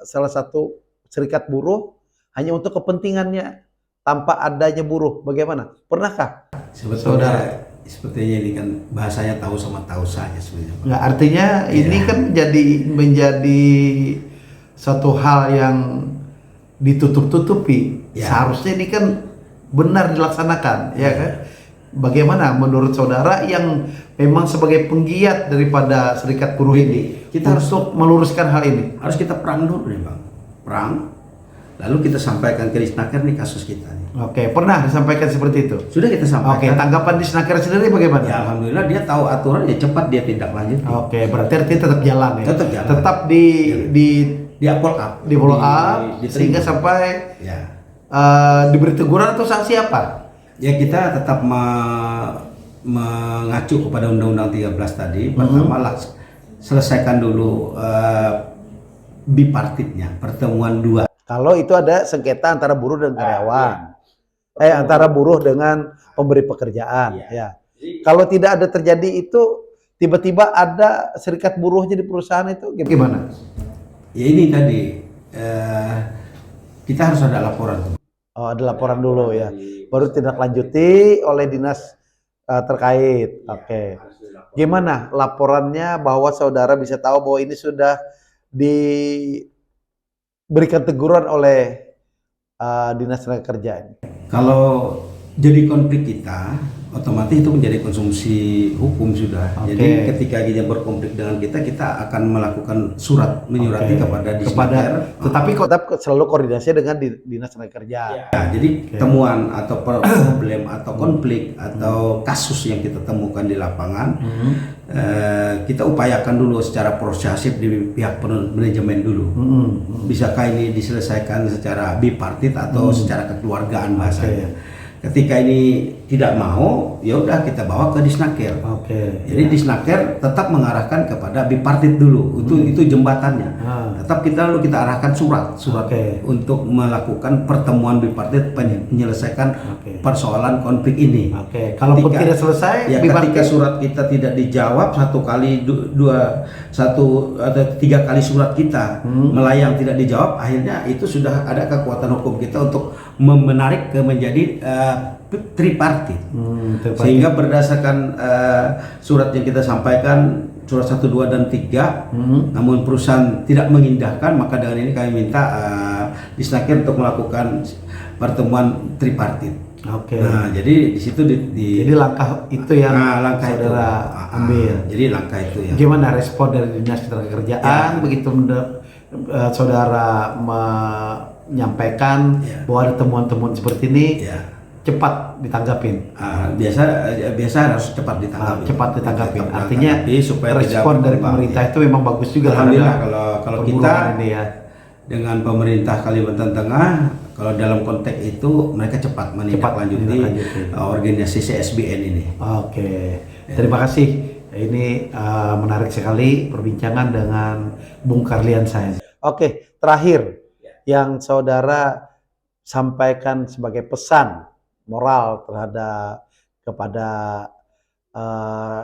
S1: salah satu serikat buruh hanya untuk kepentingannya tanpa adanya buruh, bagaimana? Pernahkah?
S3: Sebetulnya sepertinya ini kan bahasanya tahu sama tahu saja sebenarnya.
S1: Nggak, artinya ini kan menjadi satu hal yang ditutup-tutupi. Seharusnya ini kan benar dilaksanakan, ya kan? Bagaimana menurut saudara yang memang sebagai penggiat daripada serikat buruh ini, kita harus meluruskan hal ini?
S3: Harus kita perang dulu nih Bang. Perang. Lalu kita sampaikan ke Disnaker nih kasus kita nih.
S1: Oke, pernah disampaikan seperti itu?
S3: Sudah kita sampaikan.
S1: Oke, tanggapan Disnaker sendiri bagaimana?
S3: Ya alhamdulillah dia tahu aturan, ya cepat dia tindak lanjut.
S1: Oke, berarti artinya tetap jalan ya?
S3: Tetap jalan.
S1: Tetap
S3: Dia follow up.
S1: di follow up sehingga sampai diberi teguran atau sanksi apa?
S3: Ya kita tetap mengacu kepada Undang-Undang 13 tadi. Pertama selesaikan dulu bipartitnya, pertemuan 2.
S1: Kalau itu ada sengketa antara buruh dan karyawan, antara buruh dengan pemberi pekerjaan, ya. Kalau tidak ada terjadi itu, tiba-tiba ada serikat buruhnya di perusahaan itu, gimana?
S3: Ya ini tadi kita harus ada laporan.
S1: Oh, ada laporan dulu ya, baru tindak lanjuti oleh dinas terkait. Oke. Gimana laporannya bahwa saudara bisa tahu bahwa ini sudah diberikan teguran oleh dinas tenaga kerja ini?
S3: Kalau jadi konflik kita, otomatis itu menjadi konsumsi hukum sudah.
S1: Oke.
S3: Jadi ketika dia berkonflik dengan kita, kita akan melakukan surat menyurati kepada Disnaker.
S1: Tetapi tetap selalu koordinasi dengan Dinas Tenaga Kerja.
S3: Ya, jadi temuan atau problem atau konflik atau kasus yang kita temukan di lapangan, kita upayakan dulu secara prosesif di pihak manajemen dulu. Bisakah ini diselesaikan secara bipartit atau secara kekeluargaan bahasanya. Ketika ini tidak mau, ya udah kita bawa ke Disnaker. Jadi Disnaker tetap mengarahkan kepada bipartit dulu. Itu jembatannya. Tetap lalu kita arahkan surat untuk melakukan pertemuan bipartit menyelesaikan persoalan konflik ini.
S1: Kalaupun tidak selesai,
S3: ya ketika surat kita tidak dijawab satu kali ada 3 kali surat kita melayang tidak dijawab, akhirnya itu sudah ada kekuatan hukum kita untuk menarik ke menjadi tripartit. Sehingga berdasarkan surat yang kita sampaikan, surat 1, 2, dan 3, namun perusahaan tidak mengindahkan, maka dengan ini kami minta Disnaker untuk melakukan pertemuan tripartit. Nah, jadi di situ
S1: jadi langkah itu yang
S3: langkah
S1: saudara ambil.
S3: Jadi langkah itu ya.
S1: Gimana respon dari Dinas Ketenagakerjaan begitu saudara menyampaikan bahwa ada temuan-temuan seperti ini? Cepat ditanggapin.
S3: Biasa harus cepat ditanggapi.
S1: Cepat ditanggapin. Artinya
S3: supaya
S1: respon dari pemerintah itu memang bagus juga.
S3: Alhamdulillah kalau kita
S1: ini ya.
S3: Dengan pemerintah Kalimantan Tengah, kalau dalam konteks itu mereka cepat menindaklanjuti organisasi CSBN ini.
S1: Terima kasih. Ini menarik sekali perbincangan dengan Bung Karliansyah. Terakhir yang saudara sampaikan sebagai pesan moral kepada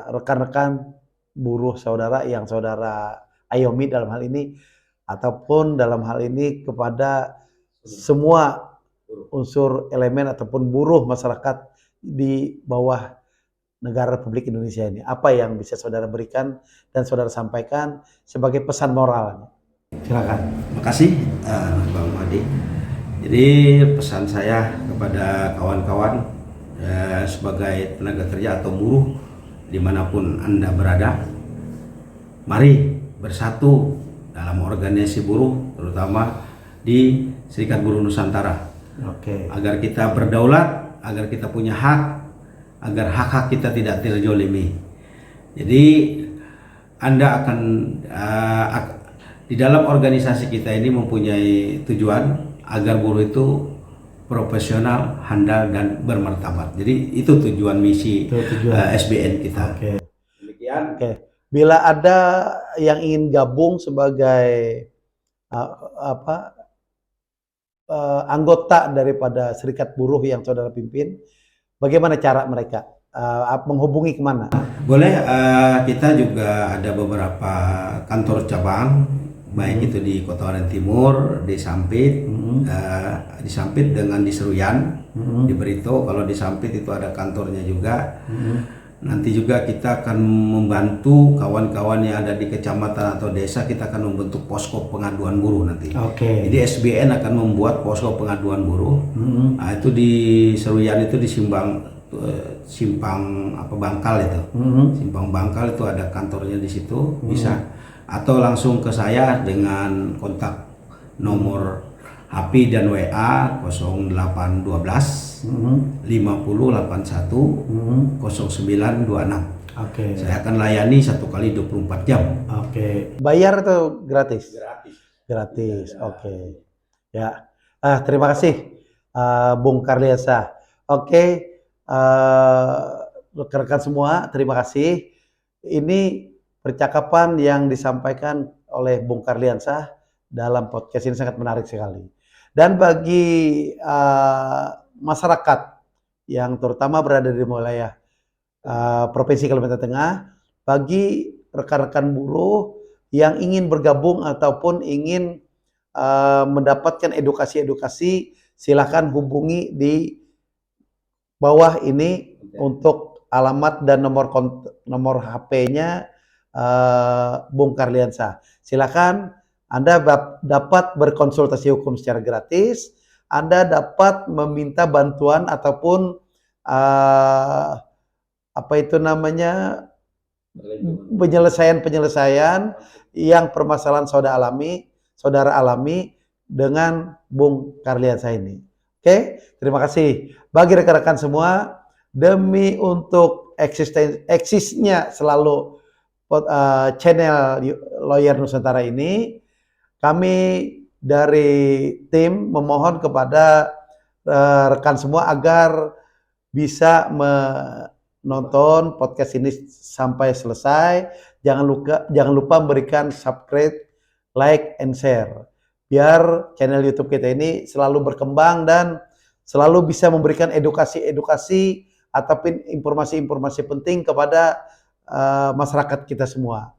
S1: rekan-rekan buruh saudara yang saudara ayomi dalam hal ini, ataupun dalam hal ini kepada semua unsur elemen ataupun buruh masyarakat di bawah negara Republik Indonesia ini. Apa yang bisa saudara berikan dan saudara sampaikan sebagai pesan moralnya? Silakan.
S3: Terima kasih Bang Madi. Jadi pesan saya kepada kawan-kawan sebagai tenaga kerja atau buruh dimanapun Anda berada, mari bersatu dalam organisasi buruh, terutama di Serikat Buruh Nusantara, agar kita berdaulat, agar kita punya hak, agar hak-hak kita tidak terzolimi. Jadi Anda akan di dalam organisasi kita ini mempunyai tujuan agar buruh itu profesional, handal, dan bermartabat. Jadi itu tujuan misi SBN kita. Demikian.
S1: Bila ada yang ingin gabung sebagai anggota daripada serikat buruh yang saudara pimpin, bagaimana cara mereka menghubungi kemana?
S3: Boleh, kita juga ada beberapa kantor cabang, baik itu di Kota Waringin Timur, di Sampit, di Sampit dengan di Seruyan, di Berito. Kalau di Sampit itu ada kantornya juga. Nanti juga kita akan membantu kawan-kawan yang ada di kecamatan atau desa, kita akan membentuk posko pengaduan buruh nanti. Jadi SBN akan membuat posko pengaduan buruh. Nah, itu di Seruyan itu di Simpang Bangkal itu. Simpang Bangkal itu ada kantornya di situ, bisa. Atau langsung ke saya dengan kontak nomor HP dan WA 0812 5081 0926. Saya akan layani 1 kali 24 jam.
S1: Bayar atau gratis? Gratis. Ya. Terima kasih Bung Karliansyah. Rekan-rekan semua, terima kasih. Ini percakapan yang disampaikan oleh Bung Karliansyah dalam podcast ini sangat menarik sekali. Dan bagi masyarakat yang terutama berada di wilayah Provinsi Kalimantan Tengah, bagi rekan-rekan buruh yang ingin bergabung ataupun ingin mendapatkan edukasi-edukasi, silakan hubungi di bawah ini untuk alamat dan nomor HP-nya Bung Karliansyah. Silakan Anda dapat berkonsultasi hukum secara gratis. Anda dapat meminta bantuan ataupun apa itu namanya, penyelesaian yang permasalahan saudara alami dengan Bung Karliansa ini. Oke, terima kasih bagi rekan-rekan semua, demi untuk eksisnya selalu channel Lawyer Nusantara ini, kami dari tim memohon kepada rekan semua agar bisa menonton podcast ini sampai selesai. Jangan lupa memberikan subscribe, like, and share. Biar channel YouTube kita ini selalu berkembang dan selalu bisa memberikan edukasi-edukasi ataupun informasi-informasi penting kepada masyarakat kita semua.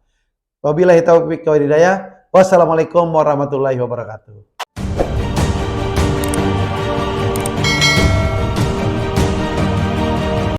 S1: Wabillahi taufiq wal hidayah. Wassalamualaikum warahmatullahi wabarakatuh.